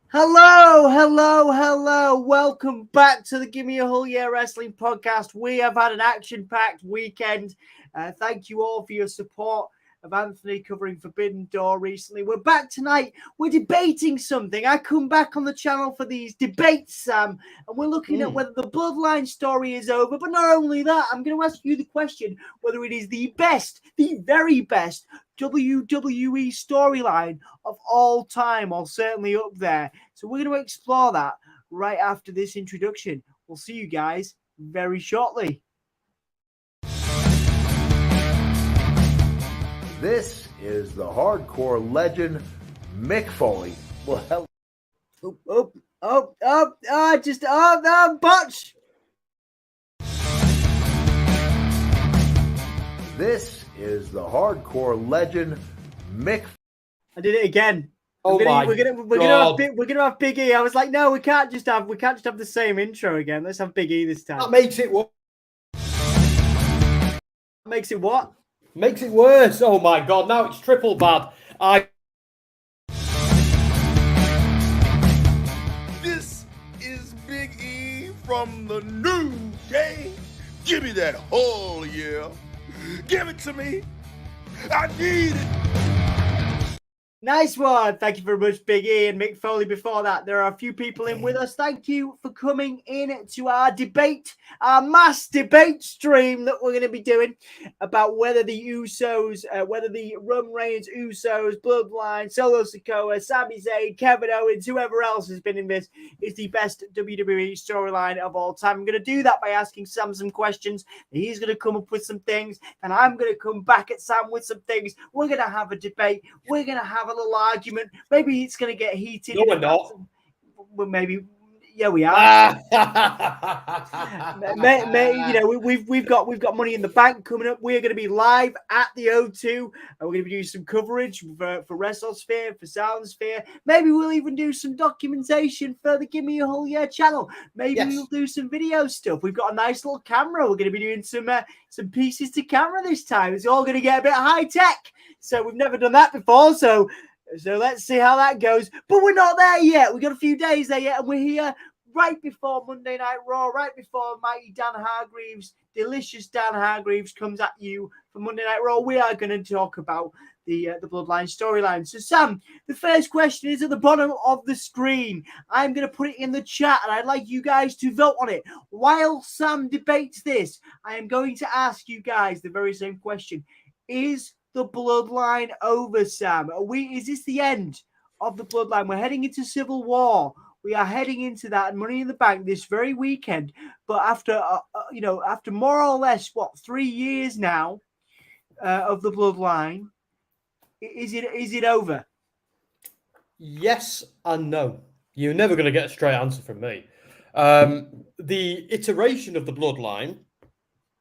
Hello. Welcome back to the Give Me a Whole Year Wrestling podcast. We have had an action-packed weekend. Thank you all for your support of Anthony covering Forbidden Door recently. We're back tonight. We're debating something. I come back on the channel for these debates, Sam, and we're looking at whether the Bloodline story is over. But not only that, I'm going to ask you the question whether it is the best, the very best WWE storyline of all time, or certainly up there. So we're going to explore that right after this introduction. We'll see you guys very shortly. This is the hardcore legend, Mick Foley. Well, Botch! This is the hardcore legend, Mick. I did it again. We're gonna have Big E. I was like, no, we can't just have the same intro again. Let's have Big E this time. That makes it worse. Makes it what? Makes it worse. Oh my god! Now it's triple bad. This is Big E from the new day. Give me that whole year. Give it to me. I need it. Nice one. Thank you very much, Big E and Mick Foley. Before that, there are a few people in with us. Thank you for coming in to our debate, our mass debate stream that we're going to be doing about whether the Usos, whether the Roman Reigns, Usos, Bloodline, Solo Sikoa, Sami Zayn, Kevin Owens, whoever else has been in this, is the best WWE storyline of all time. I'm going to do that by asking Sam some questions. He's going to come up with some things, and I'm going to come back at Sam with some things. We're going to have a debate. We're going to have a little argument. Maybe it's going to get heated. No, we're not. Well, maybe. Yeah, we are. We've got Money in the Bank coming up. We're going to be live at the O2, and we're going to be doing some coverage for WrestleSphere, for Soundsphere. Maybe we'll even do some documentation for the Give Me a Whole Year channel. Maybe we'll do some video stuff. We've got a nice little camera. We're going to be doing some pieces to camera this time. It's all going to get a bit high tech. So we've never done that before. So let's see how that goes. But we're not there yet. We've got a few days there yet, and we're here right before Monday Night Raw, right before mighty Dan Hargreaves, delicious Dan Hargreaves comes at you for Monday Night Raw. We are going to talk about the Bloodline storyline. So, Sam, the first question is at the bottom of the screen. I'm going to put it in the chat, and I'd like you guys to vote on it. While Sam debates this, I am going to ask you guys the very same question. Is the Bloodline over, Sam? Is this the end of the Bloodline? We're heading into Civil War. We are heading into that Money in the Bank this very weekend. But after more or less 3 years now of the Bloodline, is it over? Yes and no. You're never going to get a straight answer from me. The iteration of the Bloodline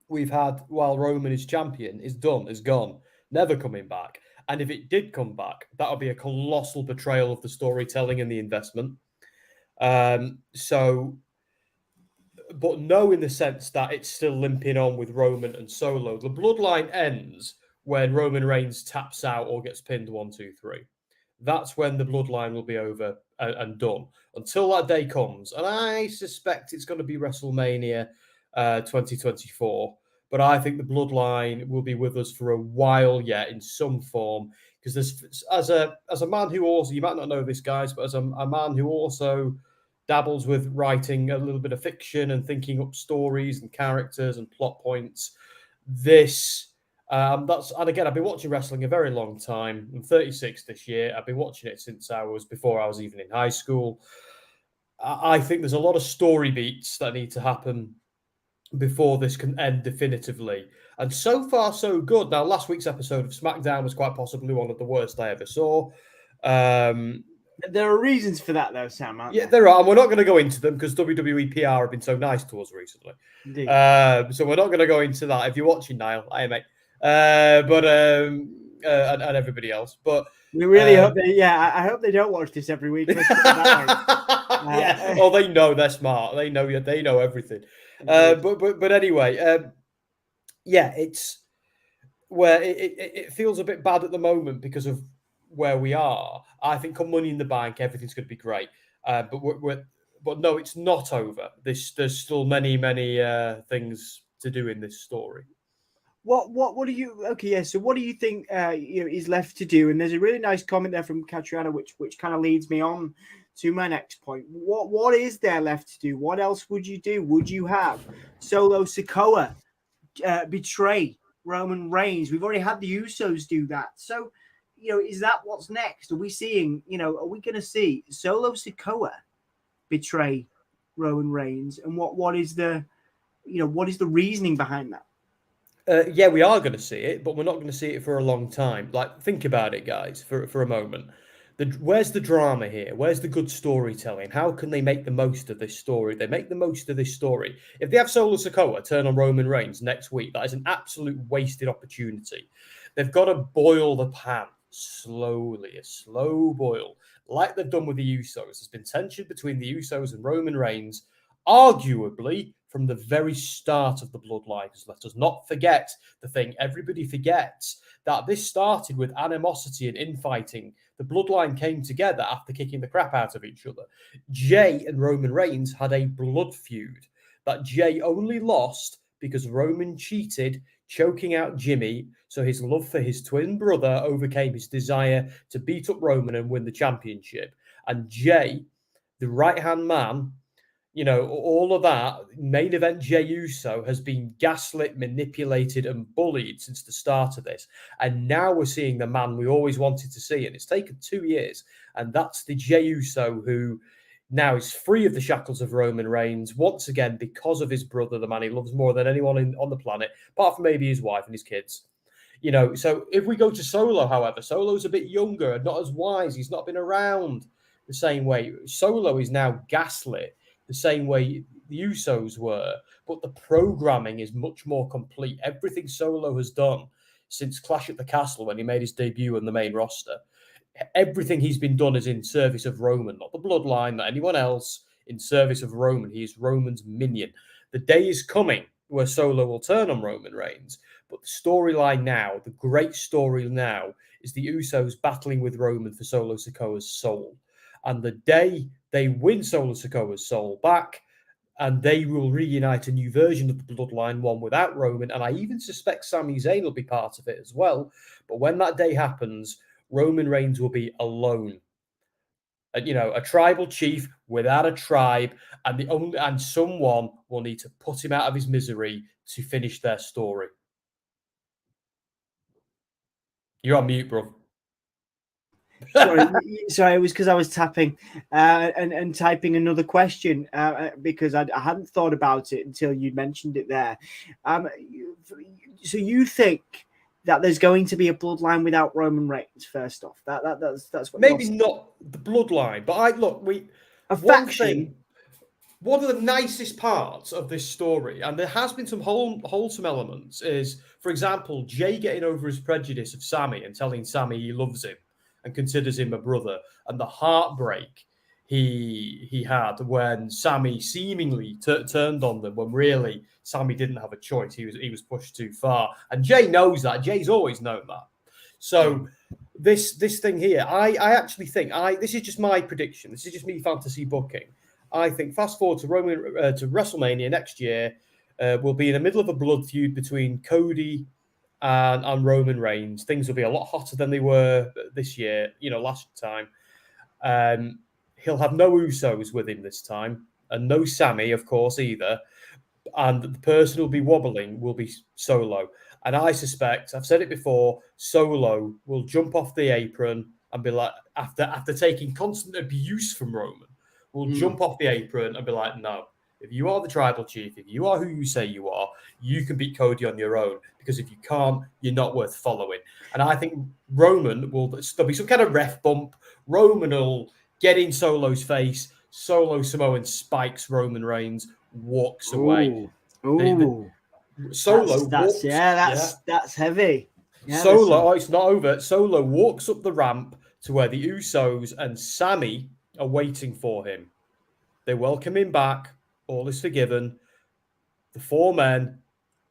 we've had while Roman is champion is done, is gone, never coming back. And if it did come back, that would be a colossal betrayal of the storytelling and the investment. But no, in the sense that it's still limping on with Roman and Solo. The Bloodline ends when Roman Reigns taps out or gets pinned 1, 2, 3. That's when the Bloodline will be over and done. Until that day comes, and I suspect it's going to be WrestleMania 2024. But I think the Bloodline will be with us for a while yet in some form. Because there's, as a man who also, you might not know this, guys, but as a man who also dabbles with writing a little bit of fiction and thinking up stories and characters and plot points, and again, I've been watching wrestling a very long time. I'm 36 this year. I've been watching it since before I was even in high school. I think there's a lot of story beats that need to happen before this can end definitively. And so far, so good. Now, last week's episode of SmackDown was quite possibly one of the worst I ever saw. There are reasons for that, though, Sam, aren't there? There are. And we're not going to go into them because WWE PR have been so nice to us recently. Indeed. So we're not going to go into that. If you're watching, Niall, hi, mate. And everybody else. But we really hope I hope they don't watch this every week. Oh, they know, they're smart. They know everything. But anyway, it's where it feels a bit bad at the moment because of where we are. I think come Money in the Bank, everything's going to be great. But no, it's not over. There's still many things to do in this story. What do you okay? Yeah. So what do you think is left to do? And there's a really nice comment there from Catriona, which kind of leads me on to my next point. What is there left to do? What else would you do? Would you have Solo Sikoa betray Roman Reigns? We've already had the Usos do that. So is that what's next? Are we seeing? Are we going to see Solo Sikoa betray Roman Reigns? And what is the reasoning behind that? Yeah, we are going to see it, but we're not going to see it for a long time. Like, think about it, guys, for a moment. Where's the drama here? Where's the good storytelling? How can they make the most of this story? They make the most of this story. If they have Solo Sikoa turn on Roman Reigns next week, that is an absolute wasted opportunity. They've got to boil the pan slowly, a slow boil, like they've done with the Usos. There's been tension between the Usos and Roman Reigns, arguably from the very start of the Bloodline. Because let us not forget the thing everybody forgets, that this started with animosity and infighting. The Bloodline came together after kicking the crap out of each other. Jay and Roman Reigns had a blood feud that Jay only lost because Roman cheated, choking out Jimmy, so his love for his twin brother overcame his desire to beat up Roman and win the championship. And Jay, the right-hand man, all of that, main event Jey Uso has been gaslit, manipulated, and bullied since the start of this. And now we're seeing the man we always wanted to see. And it's taken 2 years. And that's the Jey Uso who now is free of the shackles of Roman Reigns, once again, because of his brother, the man he loves more than anyone on the planet, apart from maybe his wife and his kids. So if we go to Solo, however, Solo's a bit younger and not as wise. He's not been around the same way. Solo is now gaslit the same way the Usos were, but the programming is much more complete. Everything Solo has done since Clash at the Castle, when he made his debut on the main roster, everything he's been done is in service of Roman, not the Bloodline, not anyone else, in service of Roman. He is Roman's minion. The day is coming where Solo will turn on Roman Reigns, but the storyline now, the great story now, is the Usos battling with Roman for Solo Sikoa's soul. And the day they win Solo Sikoa's soul back, and they will reunite a new version of the Bloodline, one without Roman, and I even suspect Sami Zayn will be part of it as well. But when that day happens, Roman Reigns will be alone. A tribal chief without a tribe, and someone will need to put him out of his misery to finish their story. You're on mute, bro. Sorry, it was because I was tapping and typing another question because I hadn't thought about it until you mentioned it there. So you think that there's going to be a Bloodline without Roman Reigns? First off, that's what maybe not the Bloodline, but a faction. One of the nicest parts of this story, and there has been some wholesome elements, is, for example, Jay getting over his prejudice of Sami and telling Sami he loves him and considers him a brother, and the heartbreak he had when Sami seemingly turned on them, when really Sami didn't have a choice. He was pushed too far, and Jay knows that. Jay's always known that. So this thing here, I actually think this is just my prediction. This is just me fantasy booking. I think fast forward to to WrestleMania next year, we'll be in the middle of a blood feud between Cody and Roman Reigns. Things will be a lot hotter than they were this year, last time. He'll have no Usos with him this time, and no Sami, of course, either. And the person who'll be wobbling will be Solo. And I suspect, I've said it before, Solo will jump off the apron and be like, after taking constant abuse from Roman, will jump off the apron and be like, no, if you are the tribal chief, if you are who you say you are, you can beat Cody on your own, because if you can't, you're not worth following. And I think there'll be some kind of ref bump. Roman will get in Solo's face. Solo Samoan spikes Roman Reigns, walks away. Solo that's heavy. Yeah, Solo, it's not over. Solo walks up the ramp to where the Usos and Sami are waiting for him. They welcome him back. All is forgiven. The four men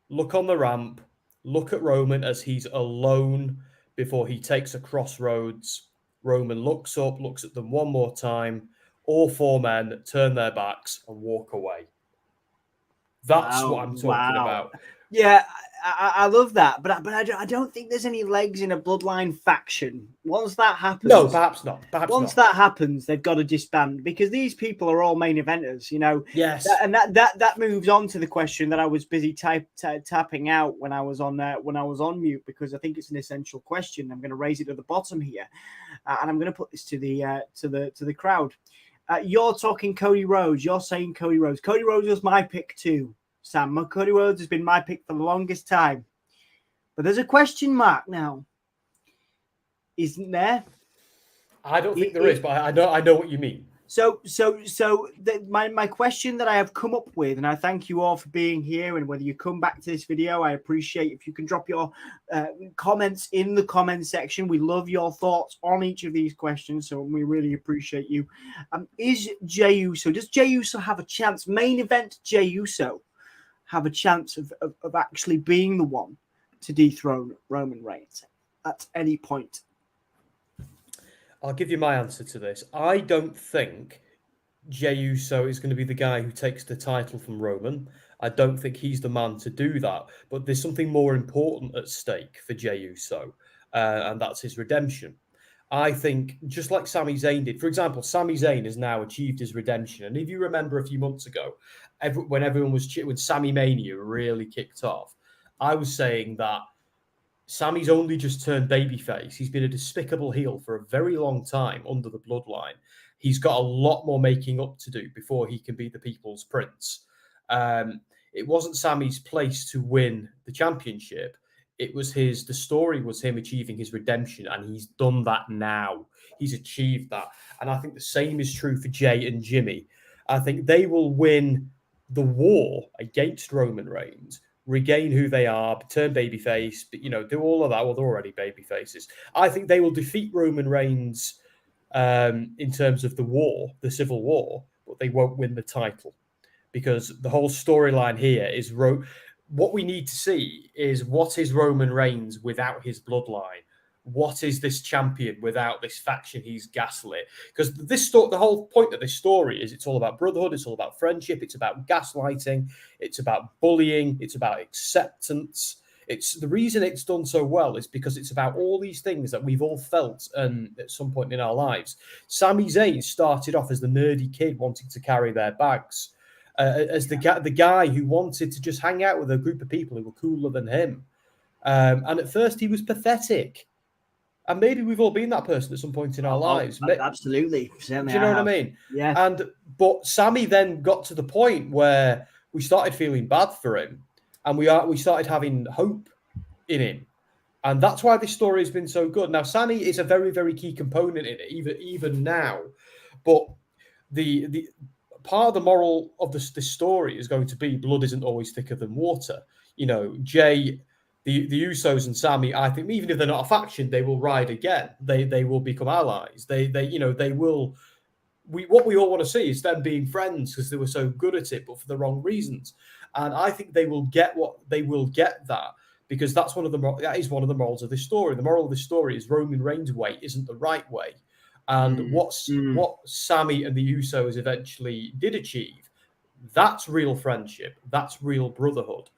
look on the ramp, look at Roman as he's alone before he takes a crossroads. Roman looks up, looks at them one more time, all 4 men turn their backs and walk away. That's what I'm talking about. Yeah, I love that, but I don't think there's any legs in a Bloodline faction. Once that happens, no, perhaps not. Once that happens, they've got to disband because these people are all main eventers, you know. Yes, that moves on to the question that I was busy tapping out when I was on mute, because I think it's an essential question. I'm going to raise it at the bottom here, and I'm going to put this to the crowd. You're talking Cody Rhodes. You're saying Cody Rhodes. Cody Rhodes was my pick too, Sam. Cody Rhodes has been my pick for the longest time. But there's a question mark now. Isn't there? I don't think there is, but I know what you mean. So my question that I have come up with, and I thank you all for being here, and whether you come back to this video, I appreciate if you can drop your comments in the comment section. We love your thoughts on each of these questions, so we really appreciate you. Is Jey Uso, does Jey Uso have a chance, main event Jey Uso, have a chance of actually being the one to dethrone Roman Reigns at any point? I'll give you my answer to this. I don't think Jey Uso is going to be the guy who takes the title from Roman. I don't think he's the man to do that. But there's something more important at stake for Jey Uso, and that's his redemption. I think, just like Sami Zayn did, for example, Sami Zayn has now achieved his redemption. And if you remember a few months ago, when Sami Mania really kicked off, I was saying that Sami's only just turned babyface. He's been a despicable heel for a very long time under the Bloodline. He's got a lot more making up to do before he can be the People's Prince. It wasn't Sami's place to win the championship. The story was him achieving his redemption, and he's done that now. He's achieved that. And I think the same is true for Jey and Jimmy. I think they will win the war against Roman Reigns, regain who they are, turn babyface, but do all of that. Well, they're already babyfaces. I think they will defeat Roman Reigns in terms of the civil war, but they won't win the title, because the whole storyline here is what we need to see is, what is Roman Reigns without his bloodline? What is this champion without this faction he's gaslit? Because the whole point of this story is it's all about brotherhood, it's all about friendship, it's about gaslighting, it's about bullying, it's about acceptance. It's the reason it's done so well is because it's about all these things that we've all felt at some point in our lives. Sami Zayn started off as the nerdy kid wanting to carry their bags, as the guy who wanted to just hang out with a group of people who were cooler than him. And at first he was pathetic. And maybe we've all been that person at some point in our lives. Absolutely. Certainly, do you know what I mean? Yeah. But Sami then got to the point where we started feeling bad for him, and we started having hope in him. And that's why this story has been so good. Now, Sami is a very, very key component in it, even now. But the part of the moral of this story is going to be blood isn't always thicker than water. Jey, the Usos and Sami, I think, even if they're not a faction, they will ride again. They will become allies. They will. What we all want to see is them being friends, because they were so good at it, but for the wrong reasons. And I think they will get that, because that is one of the morals of this story. The moral of this story is Roman Reigns' way isn't the right way. And what Sami and the Usos eventually did achieve, that's real friendship. That's real brotherhood.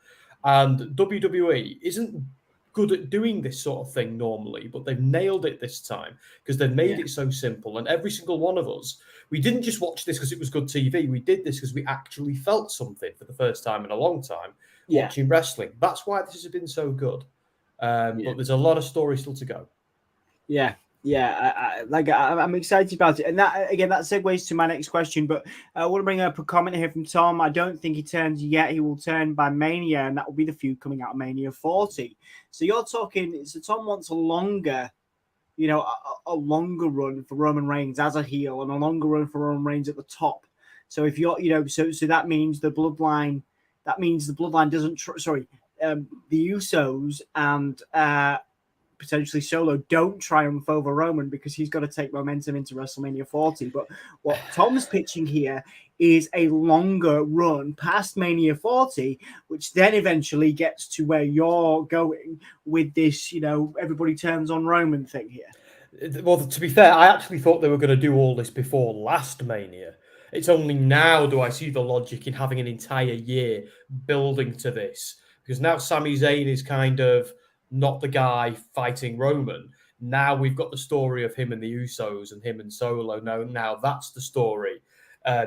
And WWE isn't good at doing this sort of thing normally, but they've nailed it this time, because they've made it so simple. And every single one of us, we didn't just watch this because it was good TV. We did this because we actually felt something for the first time in a long time watching wrestling. That's why this has been so good. But there's a lot of story still to go. Yeah. Yeah, I'm excited about it. And that segues to my next question. But I want to bring up a comment here from Tom. I don't think he turns yet. He will turn by Mania, and that will be the feud coming out of Mania 40. So you're talking, so Tom wants a longer run for Roman Reigns as a heel, and a longer run for Roman Reigns at the top. So if you're, so that means the bloodline, doesn't, the Usos and potentially Solo don't triumph over Roman, because he's got to take momentum into WrestleMania 40. But what Tom's pitching here is a longer run past Mania 40, which then eventually gets to where you're going with this, everybody turns on Roman thing here. Well, to be fair, I actually thought they were going to do all this before last Mania. It's only now do I see the logic in having an entire year building to this, because now Sami Zayn is kind of not the guy fighting Roman. Now we've got the story of him and the Usos and him and Solo. Now that's the story.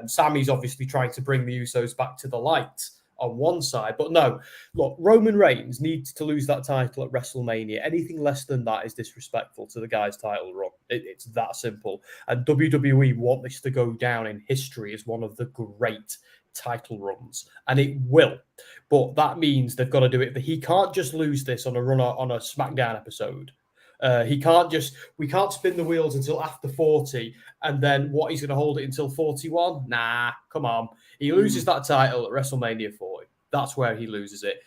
Sami's obviously trying to bring the Usos back to the light on one side, but no, look, Roman Reigns needs to lose that title at WrestleMania. Anything less than that is disrespectful to the guy's title run. It's that simple. And WWE want this to go down in history as one of the great title runs, and it will. But that means they've got to do it. He can't just lose this on a run on a SmackDown episode. We can't spin the wheels until after 40, and then what, he's going to hold it until 41? Nah, come on. He loses that title at WrestleMania 40. That's where he loses it.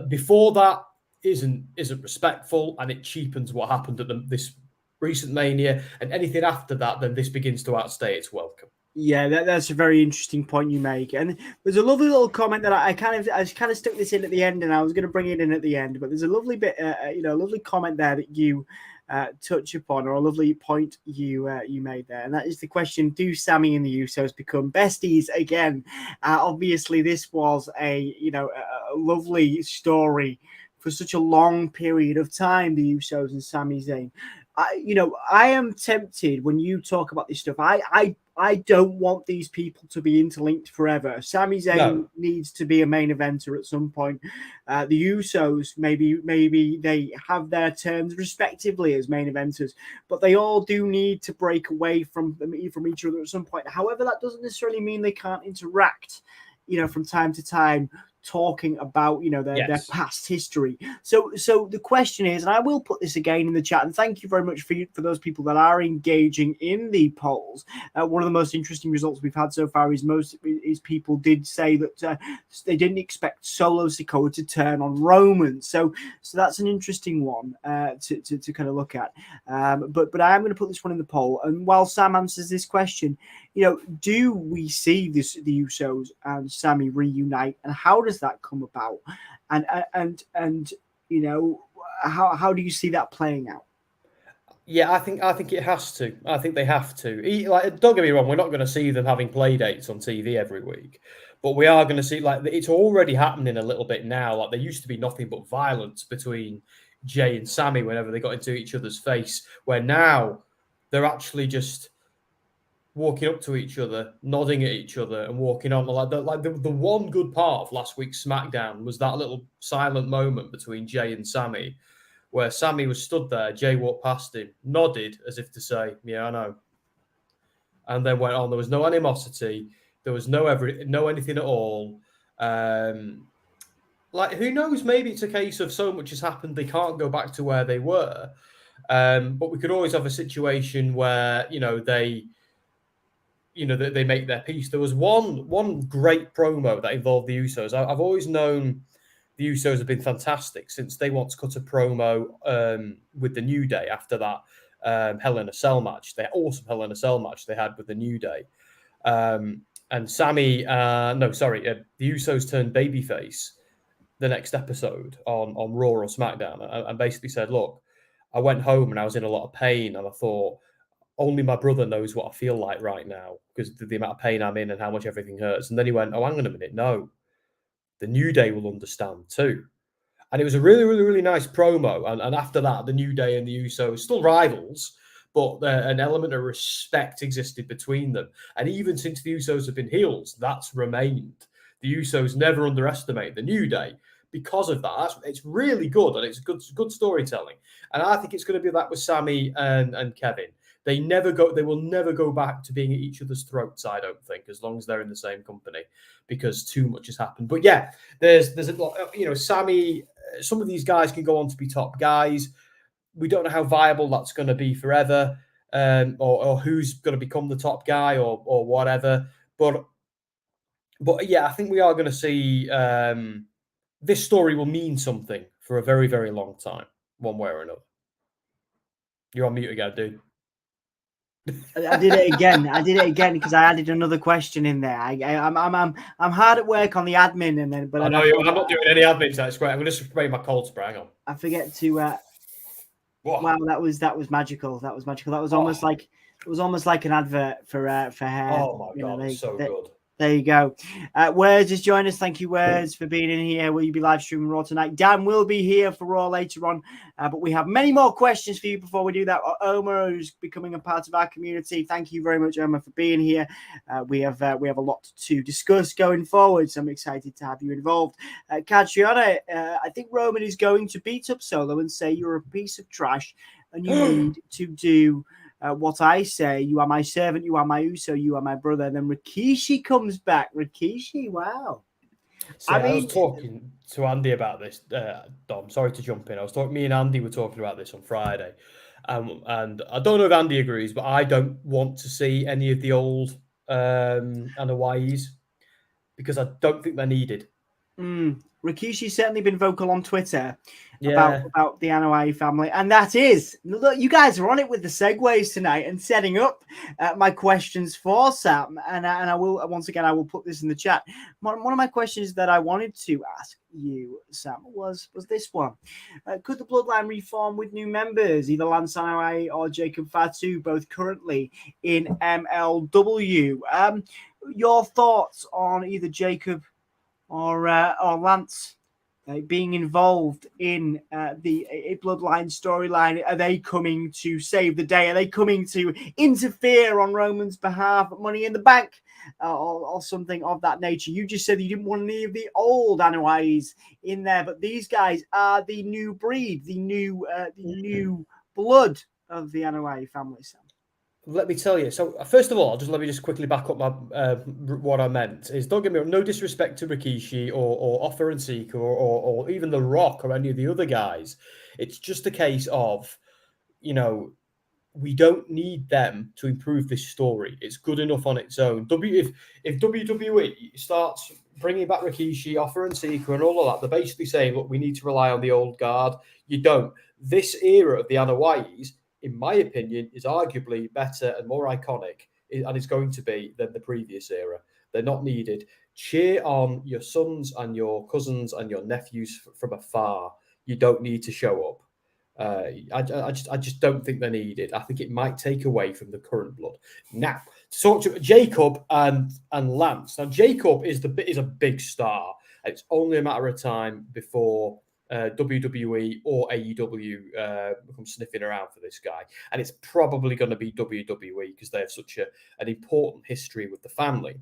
Before that isn't respectful, and it cheapens what happened at this recent Mania. And anything after that, then this begins to outstay its welcome. Yeah, that's a very interesting point you make, and there's a lovely little comment that I kind of stuck this in at the end, and I was going to bring it in at the end, but there's a lovely bit, a lovely comment there that you touch upon, or a lovely point you made there, and that is the question: do Sami and the Usos become besties again? Obviously, this was a lovely story for such a long period of time. The Usos and Sami Zayn. I am tempted when you talk about this stuff. I don't want these people to be interlinked forever. Sami Zayn needs to be a main eventer at some point. The Usos, maybe they have their turns respectively as main eventers, but they all do need to break away from each other at some point. However, that doesn't necessarily mean they can't interact, from time to time, talking about their past history. So the question is, and I will put this again in the chat, and thank you very much for those people that are engaging in the polls. One of the most interesting results we've had so far is people did say that they didn't expect Solo Sikoa to turn on Roman. So that's an interesting one to kind of look at. But I am going to put this one in the poll, and while Sam answers this question, do we see the Usos and Sami reunite, and how does that come about? And how do you see that playing out? Yeah, I think it has to. I think they have to. Don't get me wrong, we're not going to see them having play dates on TV every week, but we are going to see, it's already happening a little bit now. Like, there used to be nothing but violence between Jay and Sami whenever they got into each other's face, where now they're actually just walking up to each other, nodding at each other, and walking on. The one good part of last week's SmackDown was that little silent moment between Jay and Sami, where Sami was stood there, Jay walked past him, nodded as if to say, "Yeah, I know," and then went on. There was no animosity. There was no anything at all. Who knows? Maybe it's a case of so much has happened they can't go back to where they were. But we could always have a situation where they make their peace. There was one great promo that involved the Usos. I've always known the Usos have been fantastic since they once cut a promo with the New Day after that Hell in a Cell match. The awesome Hell in a Cell match they had with the New Day. And the Usos turned babyface the next episode on Raw or SmackDown, and basically said, "Look, I went home and I was in a lot of pain, and I thought, only my brother knows what I feel like right now because the amount of pain I'm in and how much everything hurts." And then he went, "Oh, hang on a minute. No, the New Day will understand too." And it was a really, really, really nice promo. And after that, the New Day and the Usos, still rivals, but an element of respect existed between them. And even since the Usos have been heels, that's remained. The Usos never underestimate the New Day because of that. It's really good, and it's good storytelling. And I think it's going to be that with Sami and Kevin. They will never go back to being at each other's throats, I don't think, as long as they're in the same company, because too much has happened. But yeah, there's a lot, Sami, some of these guys can go on to be top guys. We don't know how viable that's going to be forever, or who's going to become the top guy or whatever. But yeah, I think we are going to see this story will mean something for a very, very long time, one way or another. You're on mute again, dude. I did it again because I added another question in there. I'm hard at work on the admin, I'm not doing any admin. So it's great. I'm going to spray my cold spray. Hang on. I forget to. Wow, that was magical. That was magical. That was almost Oh. like an advert for hair. Oh my God, it's so good. There you go. Words has joined us. Thank you, Words, for being in here. Will you be live streaming Raw tonight? Dan will be here for Raw later on, but we have many more questions for you before we do that. Omar, who's becoming a part of our community. Thank you very much, Omar, for being here. We have a lot to discuss going forward, so I'm excited to have you involved. Catriona, I think Roman is going to beat up Solo and say you're a piece of trash, and you need to do what I say. You are my servant, you are my Uso, you are my brother. And then Rikishi comes back. Rikishi, wow. See, I was talking to Andy about this, Dom. Sorry to jump in. Me and Andy were talking about this on Friday. And I don't know if Andy agrees, but I don't want to see any of the old Anoa'is because I don't think they're needed. Rikishi's certainly been vocal on Twitter about the Anoa'i family, and that is, look, you guys are on it with the segues tonight and setting up my questions for Sam, and I will once again I will put this in the chat. One of my questions that I wanted to ask you, Sam, was this one: could the Bloodline reform with new members, either Lance Anoa'i or Jacob Fatu, both currently in MLW? Your thoughts on either Jacob or Lance being involved in the Bloodline storyline? Are they coming to save the day? Are they coming to interfere on Roman's behalf at Money in the Bank or something of that nature? You just said you didn't want any of the old Anoa'is in there, but these guys are the new breed, the new blood of the Anoa'i family, Sam. Let me tell you. So first of all, let me quickly back up my what I meant is, don't get me wrong, no disrespect to Rikishi or Offer and Seeker or even The Rock or any of the other guys. It's just a case of, we don't need them to improve this story. It's good enough on its own. If WWE starts bringing back Rikishi, Offer and Seeker and all of that, they're basically saying, look, we need to rely on the old guard. You don't. This era of the Anoa'is, in my opinion, is arguably better and more iconic, and is going to be, than the previous era. They're not needed. Cheer on your sons and your cousins and your nephews from afar. You don't need to show up. I just don't think they're needed. I think it might take away from the current blood. Now, talk to Jacob and Lance. Now, Jacob is a big star. It's only a matter of time before WWE or AEW become sniffing around for this guy, and it's probably going to be WWE because they have such an important history with the family.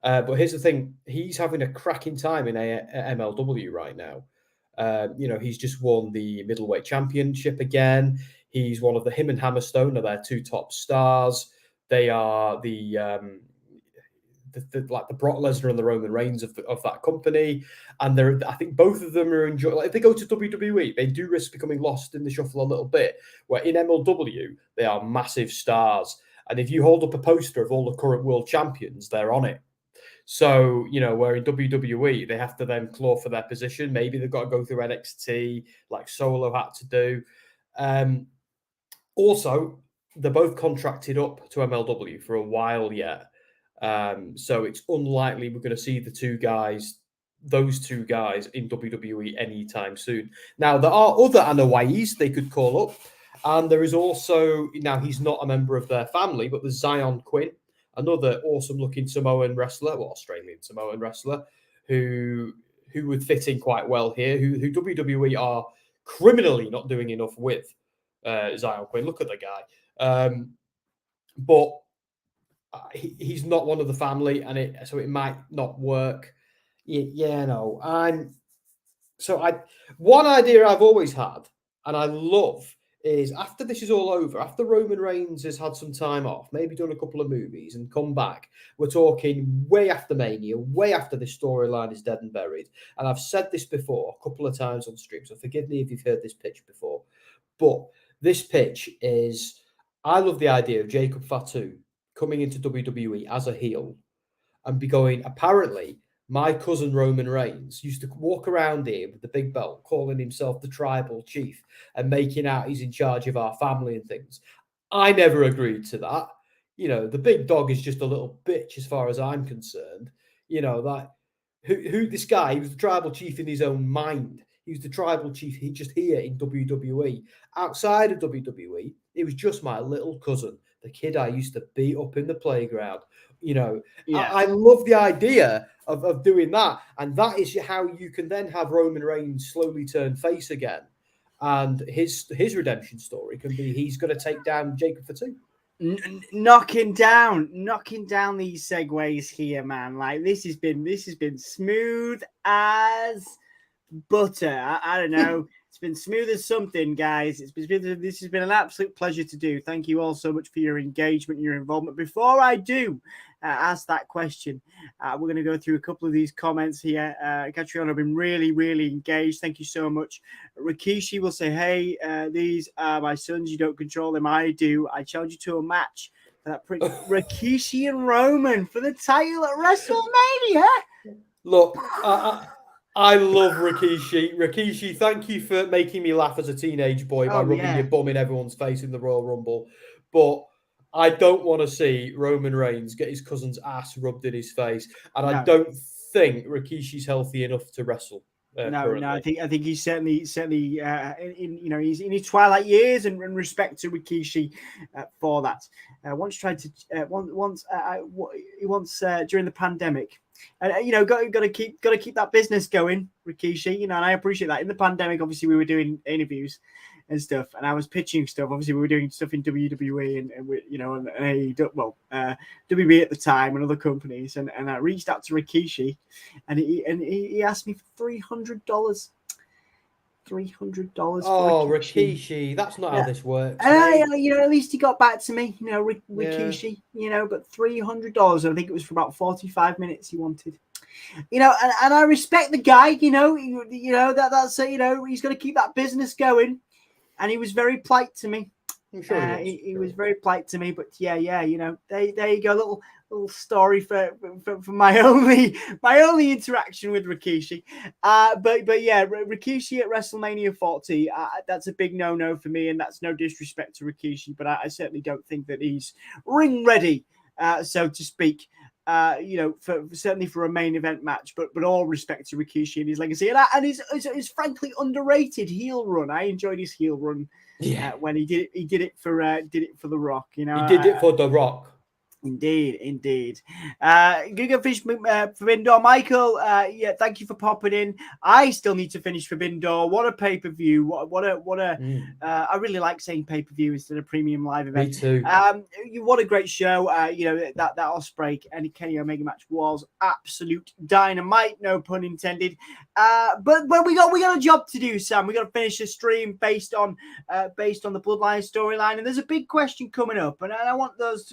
But here's the thing: he's having a cracking time in MLW right now. He's just won the middleweight championship again. He's one of him and Hammerstone are their two top stars. They are the Brock Lesnar and the Roman Reigns of that company, and I think both of them are enjoying. Like, if they go to WWE, they do risk becoming lost in the shuffle a little bit. Where in MLW, they are massive stars, and if you hold up a poster of all the current world champions, they're on it. So, where in WWE, they have to then claw for their position. Maybe they've got to go through NXT, like Solo had to do. Also, they're both contracted up to MLW for a while yet. So it's unlikely we're going to see those two guys in WWE anytime soon. Now, there are other Anoa'is they could call up. And there is also, now he's not a member of their family, but there's Zion Quinn, another awesome-looking Samoan wrestler, Australian Samoan wrestler, who would fit in quite well here, who WWE are criminally not doing enough with. Zion Quinn, look at the guy. But he's not one of the family, and so it might not work. One idea I've always had, and I love, is after this is all over, after Roman Reigns has had some time off, maybe done a couple of movies and come back, we're talking way after Mania, way after this storyline is dead and buried. And I've said this before a couple of times on stream, so forgive me if you've heard this pitch before. But this pitch is, I love the idea of Jacob Fatu coming into WWE as a heel and be going, apparently, my cousin Roman Reigns used to walk around here with the big belt, calling himself the tribal chief and making out he's in charge of our family and things. I never agreed to that. The big dog is just a little bitch as far as I'm concerned. Who this guy, he was the tribal chief in his own mind. He was the tribal chief just here in WWE. Outside of WWE, it was just my little cousin, the kid I used to beat up in the playground. I love the idea of doing that. And that is how you can then have Roman Reigns slowly turn face again. And his redemption story can be he's going to take down Jacob Fatu. Knocking down these segues here, man. Like this has been smooth as butter. I don't know. It's been smooth as something, guys. This has been an absolute pleasure to do. Thank you all so much for your engagement, your involvement. Before I do ask that question, we're going to go through a couple of these comments here. Catriona have been really, really engaged. Thank you so much. Rikishi will say, hey, these are my sons. You don't control them. I do. I challenge you to a match. Rikishi and Roman for the title at WrestleMania. Look, I love Rikishi. Rikishi, thank you for making me laugh as a teenage boy by rubbing your bum in everyone's face in the Royal Rumble. But I don't want to see Roman Reigns get his cousin's ass rubbed in his face. And I don't think Rikishi's healthy enough to wrestle. No, I think he's certainly he's in his twilight years, and respect to Rikishi for that. Once tried to during the pandemic. Got to keep that business going, Rikishi. And I appreciate that. In the pandemic, obviously, we were doing interviews and stuff, and I was pitching stuff. Obviously, we were doing stuff in WWE and WB at the time and other companies. And I reached out to Rikishi, and he asked me for $300. $300. Oh, Rikishi, that's not how this works. At least he got back to me. Rikishi. But $300. I think it was for about 45 minutes he wanted. And I respect the guy. That's he's going to keep that business going, and he was very polite to me. I'm sure he was very polite to me. But there you go, little story for my only interaction with Rikishi. But yeah, Rikishi at WrestleMania 40, that's a big no for me, and that's no disrespect to Rikishi, but I certainly don't think that he's ring ready, so to speak. Certainly for a main event match, but all respect to Rikishi and his legacy, and his frankly underrated heel run. I enjoyed his heel run. When he did it for The Rock. He did it for The Rock. Indeed. Google Fish Forbidden Door. Michael, thank you for popping in. I still need to finish Forbidden Door. What a pay-per-view. I really like saying pay-per-view instead of premium live event. Me too. What a great show. That Ospreay and Kenny Omega match was absolute dynamite, no pun intended. But we got a job to do, Sam. We got to finish the stream based on the Bloodline storyline, and there's a big question coming up, and I want those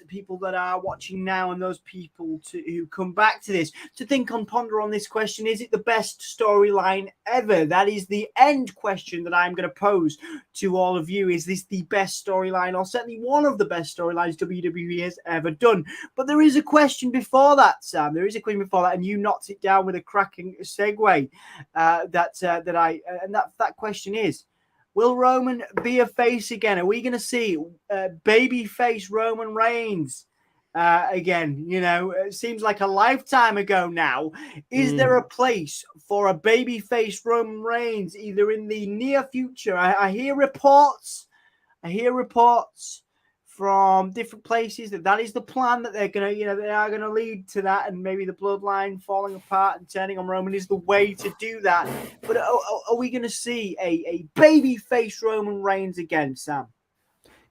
people that are watching now and those people who come back to this to think and ponder on this question. Is it the best storyline ever? That is the end question that I'm going to pose to all of you. Is this the best storyline, or certainly one of the best storylines WWE has ever done? But there is a question before that, Sam. There is a question before that, and you knocked it down with a cracking segue. That question is, will Roman be a face again? Are we going to see baby face Roman Reigns again? It seems like a lifetime ago now. Is there a place for a baby face Roman Reigns either in the near future? I hear reports from different places that is the plan, that they're going to, they are going to lead to that, and maybe the bloodline falling apart and turning on Roman is the way to do that. But are we going to see a baby face Roman Reigns again, Sam?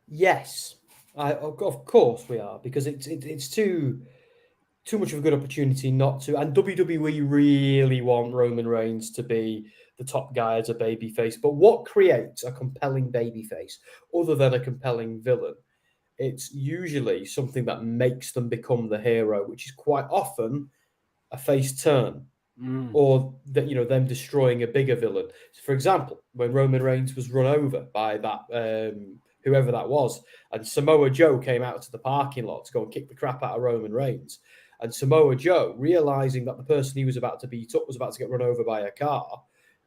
Yes, of course we are, because it's too much of a good opportunity not to. And WWE really want Roman Reigns to be the top guy as a babyface. But what creates a compelling babyface other than a compelling villain? It's usually something that makes them become the hero, which is quite often a face turn, or that them destroying a bigger villain. So for example, when Roman Reigns was run over by that whoever that was, and Samoa Joe came out to the parking lot to go and kick the crap out of Roman Reigns, and Samoa Joe, realizing that the person he was about to beat up was about to get run over by a car,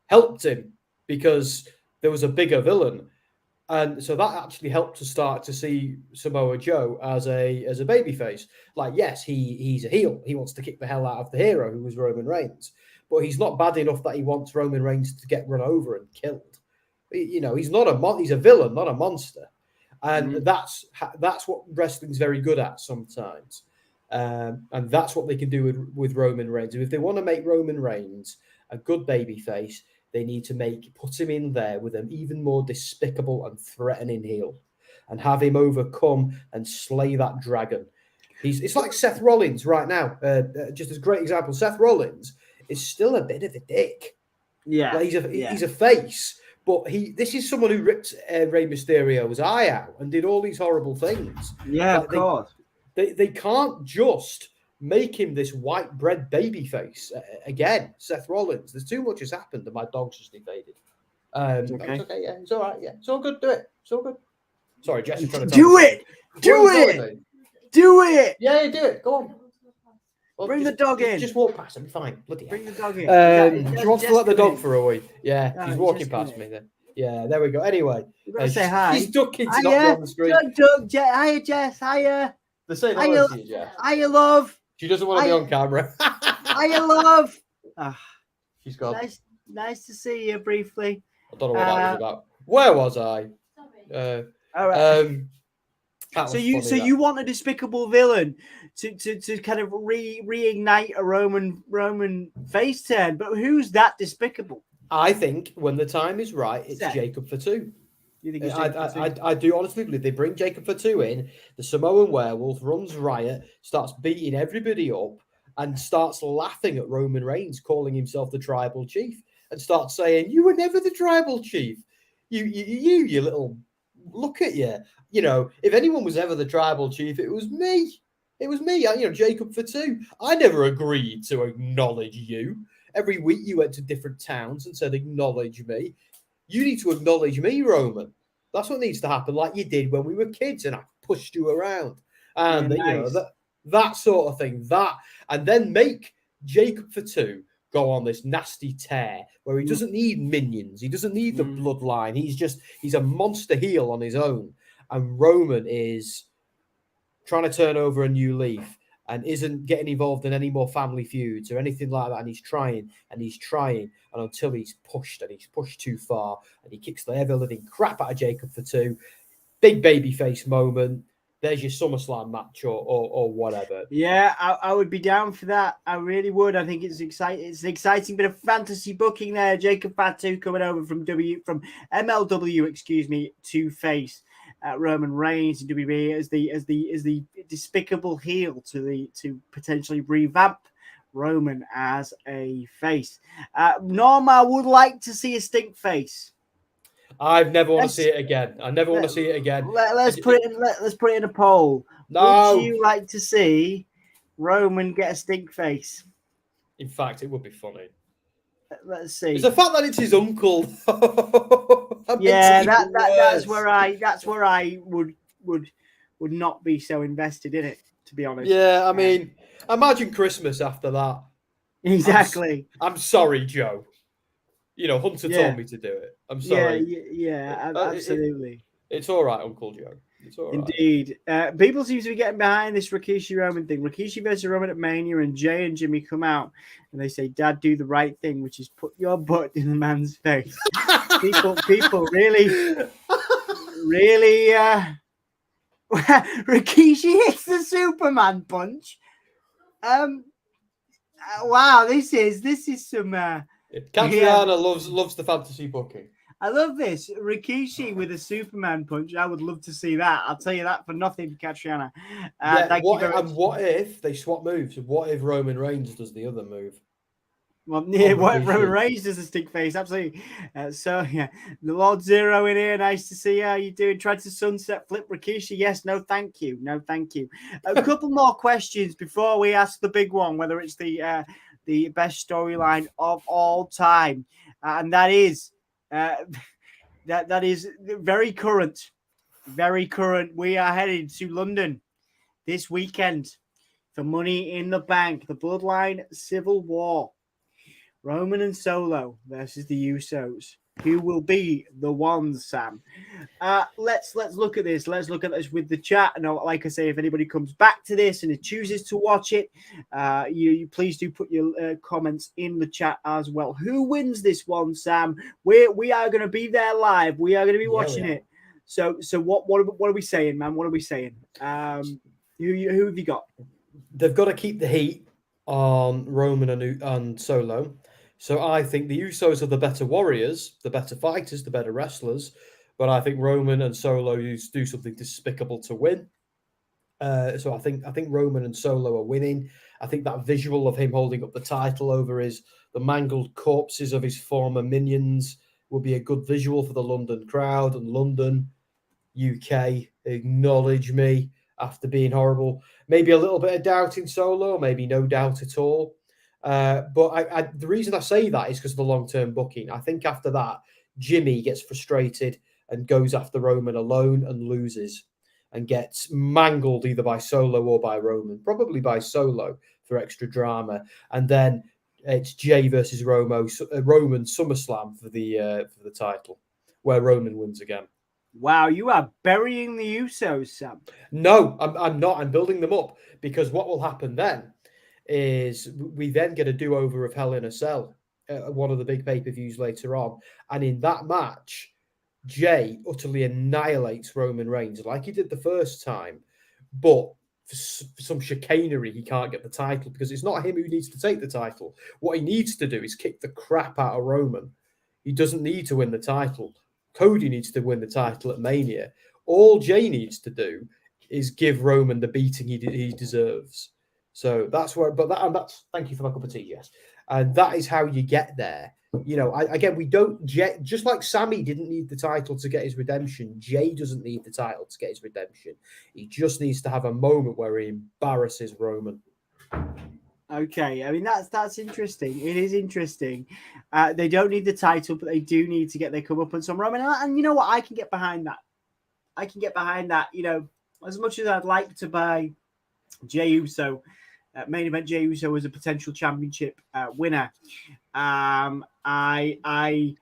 helped him because there was a bigger villain. And so that actually helped to start to see Samoa Joe as a babyface. Like, yes, he's a heel. He wants to kick the hell out of the hero who was Roman Reigns, but he's not bad enough that he wants Roman Reigns to get run over and killed. You know, he's not he's a villain, not a monster, and that's what wrestling's very good at sometimes. And that's what they can do with Roman Reigns. And if they want to make Roman Reigns a good babyface, they need to put him in there with an even more despicable and threatening heel, and have him overcome and slay that dragon. It's like Seth Rollins right now. Just as a great example, Seth Rollins is still a bit of a dick. Yeah, like he's a face, but this is someone who ripped Rey Mysterio's eye out and did all these horrible things. Yeah, of course. They can't just make him this white bread baby face again. Seth Rollins, there's too much has happened, and my dog's just invaded. Okay. It's okay, yeah, it's all right, yeah, it's all good. Do it, it's all good. Sorry, Jess, you're trying to do it. Do it. Yeah, do it. Go on. Well, Bring the dog in. Just walk past him. Fine. Bloody hell. Bring the dog in. Do you want to let the dog for a wee? Yeah, No, he's walking past me then. Yeah, there we go. Anyway, You gotta say hi. He's ducking to not be on the screen. Hiya, Jess. Hiya. They're saying hello to you, Jess. Hiya, love. She doesn't want to be on camera. Hiya, love. She's gone. Nice to see you briefly. I don't know what that was about. Where was I? All right. So you want a despicable villain to kind of reignite a Roman face turn, but who's that despicable? I think when the time is right, it's Jacob Fatu. You think I do honestly believe they bring Jacob Fatu in, the Samoan werewolf runs riot, starts beating everybody up, and starts laughing at Roman Reigns, calling himself the tribal chief, and starts saying, "You were never the tribal chief. You little look at you. You know, if anyone was ever the tribal chief, it was me. It was me. Jacob Fatu. I never agreed to acknowledge you. Every week you went to different towns and said, acknowledge me. You need to acknowledge me, Roman. That's what needs to happen, like you did when we were kids and I pushed you around." And nice. that sort of thing. And then make Jacob Fatu go on this nasty tear where he doesn't need minions. He doesn't need the bloodline. He's a monster heel on his own. And Roman is trying to turn over a new leaf and isn't getting involved in any more family feuds or anything like that. And he's trying. And until he's pushed too far and he kicks the ever-living crap out of Jacob Fatu. Big babyface moment. There's your SummerSlam match or whatever. Yeah, I would be down for that. I really would. I think it's exciting. It's an exciting bit of fantasy booking there. Jacob Fatu coming over from MLW, to face Roman Reigns in WWE as the despicable heel to potentially revamp Roman as a face. Norm, I would like to see a stink face. I've never want to see it again. I never want to see it again. Let's put it in a poll. No. Would you like to see Roman get a stink face? In fact, it would be funny. Let's see. It's the fact that it's his uncle. That's where I would not be so invested in it, to be honest. Yeah, I mean, imagine Christmas after that. Exactly. I'm sorry, Joe. Hunter told me to do it. I'm sorry. Yeah, absolutely. It's all right, Uncle Joe. It's all right. Indeed. People seem to be getting behind this Rikishi Roman thing. Rikishi versus Roman at Mania, and Jay and Jimmy come out and they say, "Dad, do the right thing," which is put your butt in the man's face. people really. Rikishi hits the Superman punch. Wow, this is some. Catriona loves the fantasy booking. I love this. Rikishi with a Superman punch. I would love to see that. I'll tell you that for nothing, Catriona. What if they swap moves? What if Roman Reigns does the other move? Well, yeah, what if Roman Reigns does a stick face? Absolutely. The Lord Zero in here. Nice to see you. How you doing? Tried to sunset flip Rikishi. Yes, no, thank you. No, thank you. A couple more questions before we ask the big one, whether it's the best storyline of all time, and that is that is very current. Very current. We are headed to London this weekend for Money in the Bank, the Bloodline Civil War. Roman and Solo versus the Usos. Who will be the ones, Sam? Let's look at this. Let's look at this with the chat. And like I say, if anybody comes back to this and it chooses to watch it, you please do put your comments in the chat as well. Who wins this one, Sam? We are going to be there live. We are going to be watching it. So what are we saying, man? What are we saying? Who have you got? They've got to keep the heat on Roman and Solo. So I think the Usos are the better warriors, the better fighters, the better wrestlers. But I think Roman and Solo do something despicable to win. So I think Roman and Solo are winning. I think that visual of him holding up the title over the mangled corpses of his former minions will be a good visual for the London crowd. And London, UK, acknowledge me after being horrible. Maybe a little bit of doubt in Solo, maybe no doubt at all. But the reason I say that is because of the long-term booking. I think after that, Jimmy gets frustrated and goes after Roman alone and loses and gets mangled either by Solo or by Roman, probably by Solo for extra drama. And then it's Jay versus Roman SummerSlam for the title, where Roman wins again. Wow, you are burying the Usos, Sam. No, I'm not. I'm building them up because what will happen then is we then get a do-over of Hell in a Cell, one of the big pay-per-views later on. And in that match, Jay utterly annihilates Roman Reigns like he did the first time. But for some chicanery, he can't get the title because it's not him who needs to take the title. What he needs to do is kick the crap out of Roman. He doesn't need to win the title. Cody needs to win the title at Mania. All Jay needs to do is give Roman the beating he deserves. So that's where, that's thank you for my cup of tea, yes. And that is how you get there. You know, we don't, just like Sami didn't need the title to get his redemption, Jay doesn't need the title to get his redemption. He just needs to have a moment where he embarrasses Roman. Okay, I mean that's interesting. It is interesting. They don't need the title, but they do need to get their comeuppance on Roman. And you know what? I can get behind that. I can get behind that. You know, as much as I'd like to buy Jey Uso, main event Jey Uso as a potential championship winner, I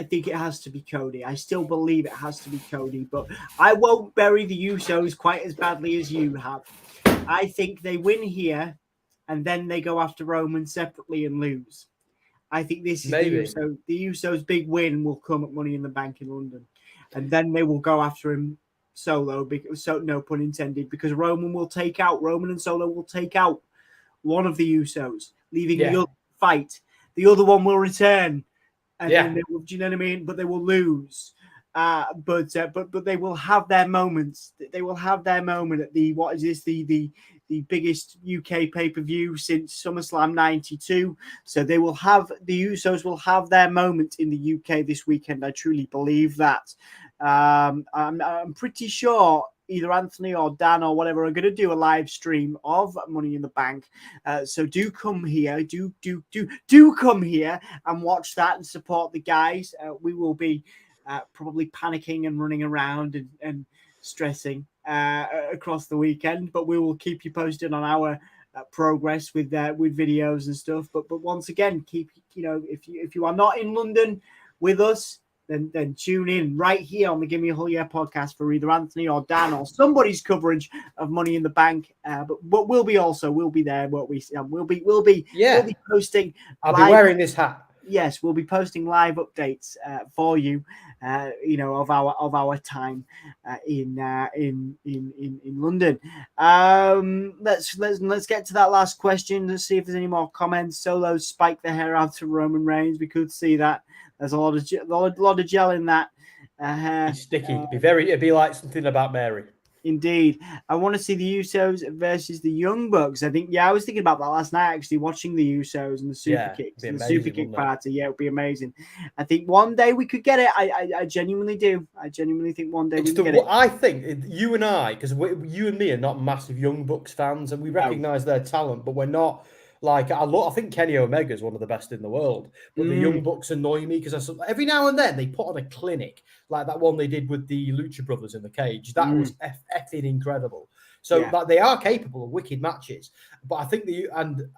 think it has to be Cody. I still believe it has to be Cody, but I won't bury the Usos quite as badly as you have. I think they win here, and then they go after Roman separately and lose. I think this is the Usos' big win will come at Money in the Bank in London, and then they will go after him solo. So no pun intended, because Roman and Solo will take out one of the Usos, leaving the other fight. The other one will return, and then they will, do you know what I mean? But they will lose. But they will have their moments. They will have their moment at the biggest UK pay-per-view since SummerSlam '92. So the Usos will have their moment in the UK this weekend. I truly believe that. I'm pretty sure either Anthony or Dan or whatever are going to do a live stream of Money in the Bank. So do come here. Do come here and watch that and support the guys. We will be probably panicking and running around and stressing across the weekend, but we will keep you posted on our progress with videos and stuff. But once again, if you are not in London with us, then tune in right here on the Give Me a Whole Year podcast for either Anthony or Dan or somebody's coverage of Money in the Bank. But we'll be there. We'll be posting. I'll be wearing this hat. Yes, we'll be posting live updates for you, of our time in London. Let's get to that last question. Let's see if there's any more comments. Solo spike the hair out of Roman Reigns. We could see that. There's a lot of gel in that hair. It's sticky. It'd be like something about Mary. Indeed. I want to see the Usos versus the Young Bucks. I was thinking about that last night, actually, watching the Usos and the Super Kicks. And the Super Kick party. Yeah, it would be amazing. I think one day we could get it. I genuinely do. I genuinely think one day we can get it. I think you and I, because you and me are not massive Young Bucks fans, and we recognise their talent, but we're not. Like, I think Kenny Omega is one of the best in the world, but the Young Bucks annoy me because every now and then they put on a clinic like that one they did with the Lucha Brothers in the cage. That was effing incredible. So they are capable of wicked matches, but I think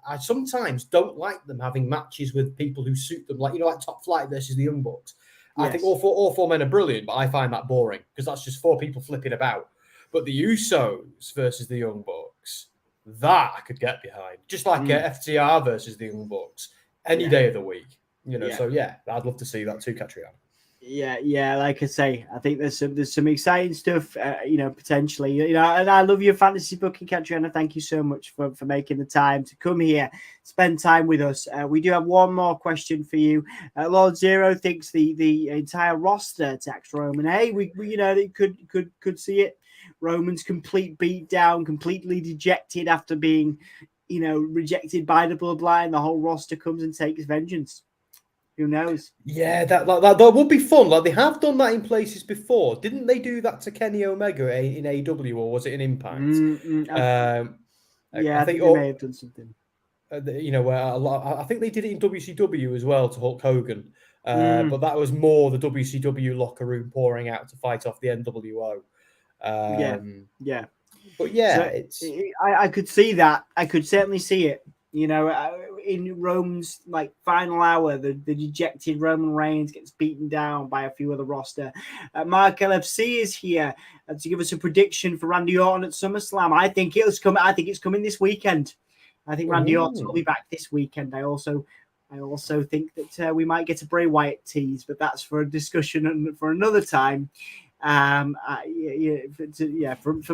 I sometimes don't like them having matches with people who suit them, like Top Flight versus the Young Bucks. I think all four men are brilliant, but I find that boring because that's just 4 people flipping about. But the Usos versus the Young Bucks, that I could get behind. Just like FTR versus the Young Bucks, any day of the week. So I'd love to see that too, Catriona. Yeah. Like I say, I think there's some exciting stuff, potentially. And I love your fantasy booking, Catriona. Thank you so much for making the time to come here, spend time with us. We do have one more question for you. Lord Zero thinks the entire roster attacks Roman. Hey, we they could see it. Roman's complete beatdown, completely dejected after being, rejected by the Bloodline. The whole roster comes and takes vengeance. Who knows? Yeah, that would be fun. Like they have done that in places before, didn't they? Do that to Kenny Omega in AEW, or was it in Impact? I think they may have done something. Where I think they did it in WCW as well to Hulk Hogan, but that was more the WCW locker room pouring out to fight off the NWO. But I could see that. I could certainly see it. In Rome's final hour, the dejected Roman Reigns gets beaten down by a few of the roster. Mark LFC is here to give us a prediction for Randy Orton at SummerSlam. I think it's coming this weekend. I think Randy Orton will be back this weekend. I also think that we might get a Bray Wyatt tease, but that's for a discussion for another time. For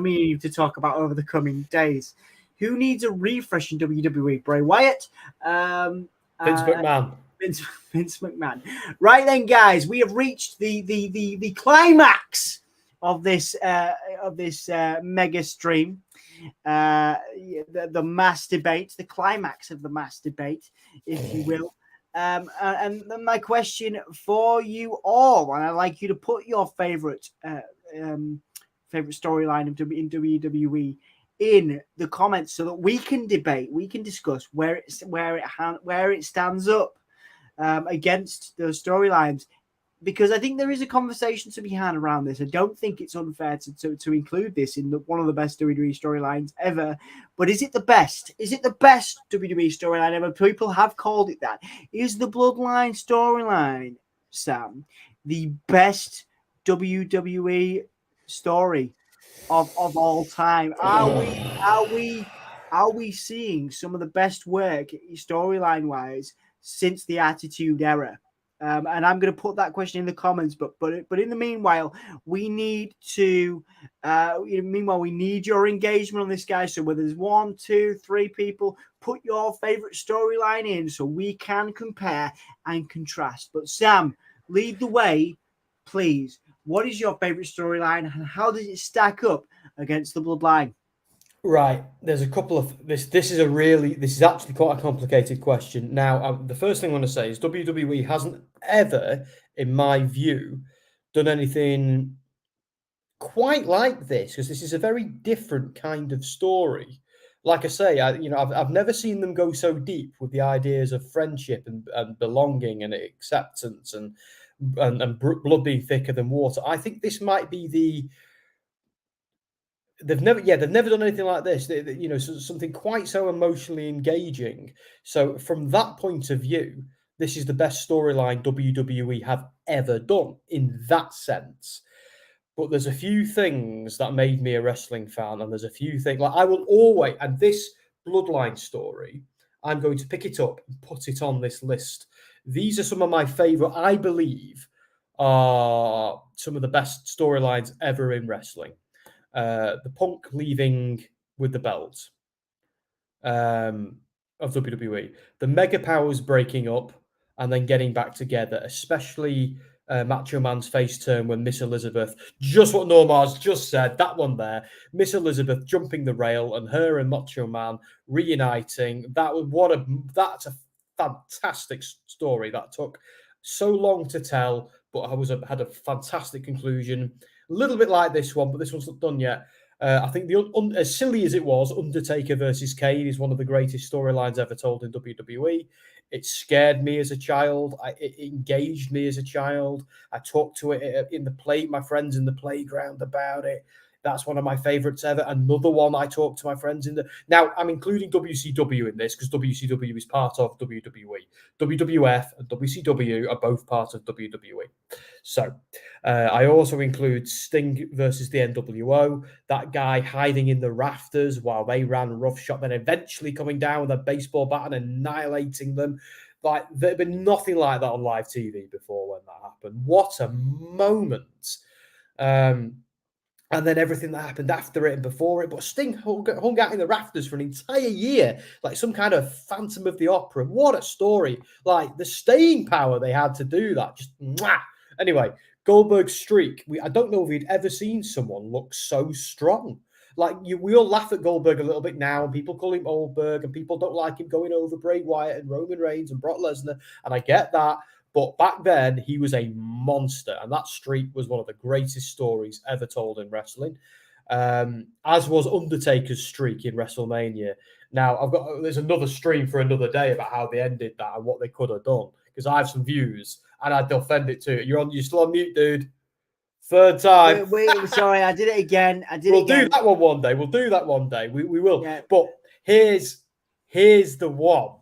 me to talk about over the coming days. Who needs a refresh in WWE? Bray Wyatt? Vince McMahon. Vince McMahon. Right then, guys, we have reached the climax of this mega stream. The mass debate, the climax of the mass debate, if you will. And my question for you all, and I'd like you to put your favorite storyline in WWE in the comments so that we can debate, we can discuss where it stands up against those storylines. Because I think there is a conversation to be had around this. I don't think it's unfair to include this in one of the best WWE storylines ever. But is it the best? Is it the best WWE storyline ever? People have called it that. Is the Bloodline storyline, Sam, the best WWE story of all time? Are we seeing some of the best work storyline wise since the Attitude Era? And I'm going to put that question in the comments. But in the meanwhile, we need to. We need your engagement on this, guys. So whether there's 1, 2, 3 people, put your favorite storyline in so we can compare and contrast. But Sam, lead the way, please. What is your favorite storyline, and how does it stack up against the Bloodline? Right, there's a couple of this. This is actually quite a complicated question. Now, the first thing I want to say is WWE hasn't ever, in my view, done anything quite like this, because this is a very different kind of story. Like I say, I've never seen them go so deep with the ideas of friendship and belonging and acceptance and blood being thicker than water. I think this might be They've never done anything like this. Something quite so emotionally engaging. So from that point of view, this is the best storyline WWE have ever done in that sense. But there's a few things that made me a wrestling fan, and there's a few things like I will always, and this Bloodline story, I'm going to pick it up and put it on this list. These are some of my favorite, I believe, are some of the best storylines ever in wrestling. The Punk leaving with the belt of WWE, the Mega Powers breaking up and then getting back together, especially Macho Man's face turn when Miss Elizabeth, just what Norma's just said, that one there, Miss Elizabeth jumping the rail and her and Macho Man reuniting. That's a fantastic story that took so long to tell, but had a fantastic conclusion. A little bit like this one, but this one's not done yet. I think as silly as it was, Undertaker versus Kane is one of the greatest storylines ever told in WWE. It scared me as a child. It engaged me as a child. I talked to it my friends in the playground about it. That's one of my favorites ever. Another one I talk to my friends in the... Now, I'm including WCW in this because WCW is part of WWE. WWF and WCW are both part of WWE. So I also include Sting versus the NWO, that guy hiding in the rafters while they ran roughshod, then eventually coming down with a baseball bat and annihilating them. Like, there'd been nothing like that on live TV before when that happened. What a moment. And then everything that happened after it and before it. But Sting hung out in the rafters for an entire year, like some kind of Phantom of the Opera. What a story. Like, the staying power they had to do that. Just, mwah. Anyway, Goldberg's streak. I don't know if we'd ever seen someone look so strong. Like, we all laugh at Goldberg a little bit now, and people call him Goldberg, and people don't like him going over Bray Wyatt and Roman Reigns and Brock Lesnar, and I get that. But back then, he was a monster, and that streak was one of the greatest stories ever told in wrestling, as was Undertaker's streak in WrestleMania. Now, there's another stream for another day about how they ended that and what they could have done, because I have some views, and I'd defend it too. You're still on mute, dude. Third time. Wait, sorry, I did it again. We'll do that one day. We will. Yeah. But here's the one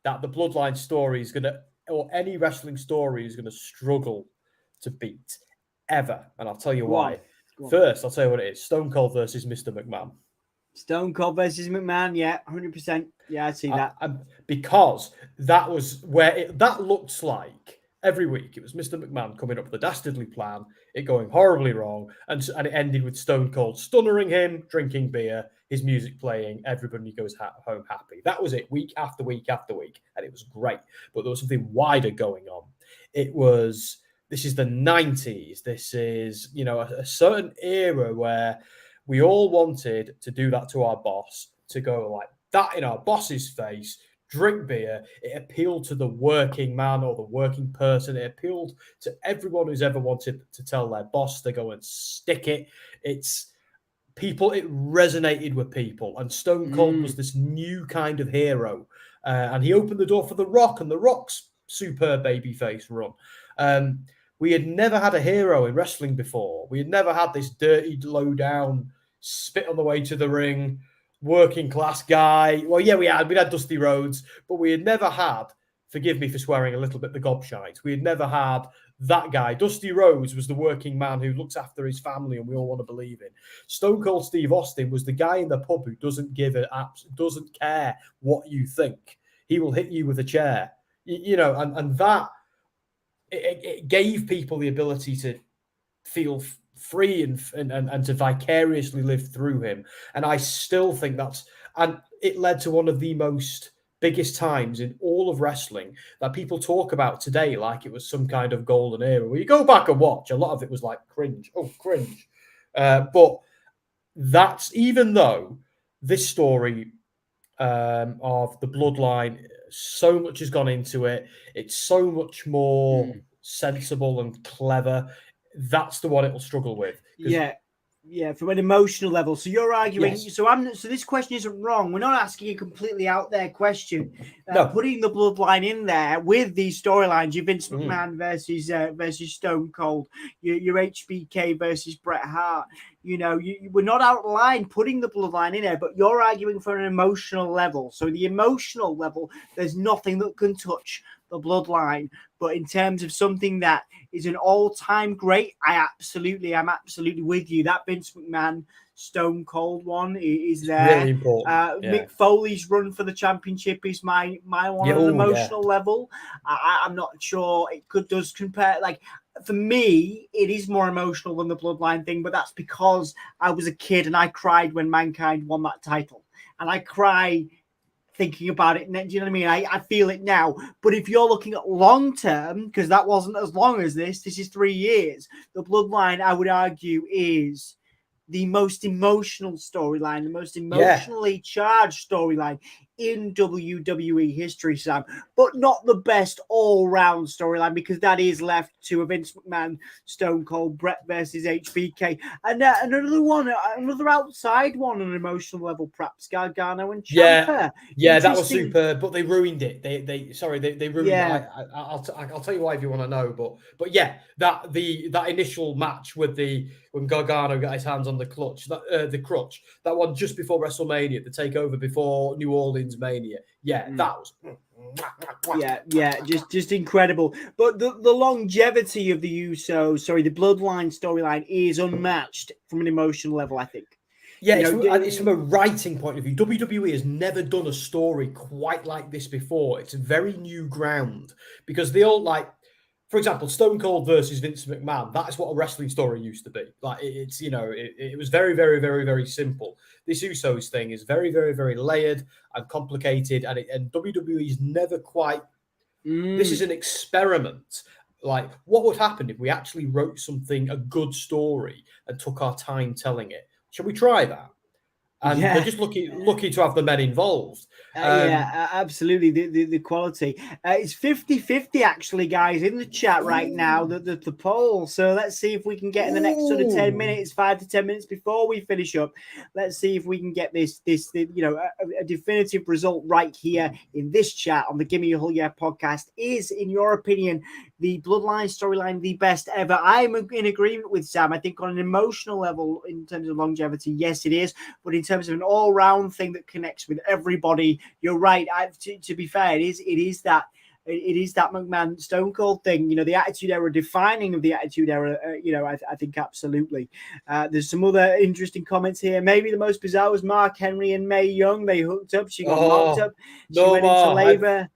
that the Bloodline story is going to, or any wrestling story is going to struggle to beat ever. And I'll tell you why. First, I'll tell you what it is. Stone Cold versus Mr. McMahon. Stone Cold versus McMahon, yeah, 100%. Yeah, I see that. Because that was where that looked like every week. It was Mr. McMahon coming up with a dastardly plan, it going horribly wrong, and it ended with Stone Cold stunnering him, drinking beer, his music playing, everybody goes home happy. That was it, week after week after week, and it was great. But there was something wider going on. This is the 90s. This is, a certain era where we all wanted to do that to our boss, to go like that in our boss's face, drink beer. It appealed to the working man or the working person. It appealed to everyone who's ever wanted to tell their boss to go and stick it. It resonated with people. And Stone Cold was this new kind of hero. And he opened the door for The Rock and The Rock's superb babyface run. We had never had a hero in wrestling before. We had never had this dirty, low-down, spit on the way to the ring, working class guy. Well, yeah, we'd had Dusty Rhodes, but we had never had, forgive me for swearing a little bit, the gobshite. We had never had that guy. Dusty Rhodes was the working man who looks after his family and we all want to believe in. Stone Cold Steve Austin was the guy in the pub who doesn't doesn't care what you think. He will hit you with a chair. And that, it gave people the ability to feel free and to vicariously live through him. And I still think and it led to one of the biggest times in all of wrestling that people talk about today like it was some kind of golden era. Where you go back and watch, a lot of it was like cringe. But that's, even though this story of the Bloodline, so much has gone into it, it's so much more sensible and clever. That's the one it'll struggle with. Yeah, from an emotional level. So you're arguing. Yes. So this question isn't wrong. We're not asking a completely out there question. No. Putting the Bloodline in there with these storylines, your Vince McMahon versus Stone Cold, your HBK versus Bret Hart. We're not out of line putting the Bloodline in there, but you're arguing for an emotional level. So the emotional level, there's nothing that can touch the Bloodline. But in terms of something that is an all-time great, I'm absolutely with you. That Vince McMahon Stone Cold one is there. Really important. Mick Foley's run for the championship is my one on an emotional level. I'm not sure it does compare. Like, for me, it is more emotional than the Bloodline thing, but that's because I was a kid and I cried when Mankind won that title, and I cry thinking about it. Do you know what I mean? I feel it now. But if you're looking at long term, because that wasn't as long as this is 3 years, the Bloodline, I would argue, is the most emotional storyline, the most emotionally charged storyline in WWE history, Sam, but not the best all-round storyline, because that is left to a Vince McMahon, Stone Cold, Brett versus HBK, and another outside one on an emotional level, perhaps Gargano and Ciampa. Yeah, that was superb, but they ruined it. They ruined Yeah. it. I'll tell you why if you want to know, but yeah, that initial match when Gargano got his hands on the crutch, that one just before WrestleMania, the takeover before New Orleans Mania. Yeah, that was. Just incredible. But the longevity of the Bloodline storyline is unmatched from an emotional level, I think. Yeah, it's from a writing point of view. WWE has never done a story quite like this before. It's very new ground because they all for example, Stone Cold versus Vince McMahon. That's what a wrestling story used to be. Like it was very, very, very, very simple. This Usos thing is very, very, very layered and complicated, and WWE's never quite. This is an experiment. Like, what would happen if we actually wrote a good story and took our time telling it? Shall we try that? And they're just lucky to have the men involved. Absolutely. The quality. It's 50-50 actually, guys, in the chat right now, the poll. So let's see if we can get in the next sort of 10 minutes, 5 to 10 minutes before we finish up. Let's see if we can get a definitive result right here in this chat on the Gimme a Hull Yeah podcast. Is, in your opinion, the Bloodline storyline the best ever? I'm in agreement with Sam. I think on an emotional level, in terms of longevity, yes, it is. But in terms of an all-round thing that connects with everybody, you're right. To be fair, it is that McMahon Stone Cold thing. The Attitude Era, defining of the Attitude Era. I think absolutely. There's some other interesting comments here. Maybe the most bizarre was Mark Henry and Mae Young. They hooked up. She got locked up. She went into labor.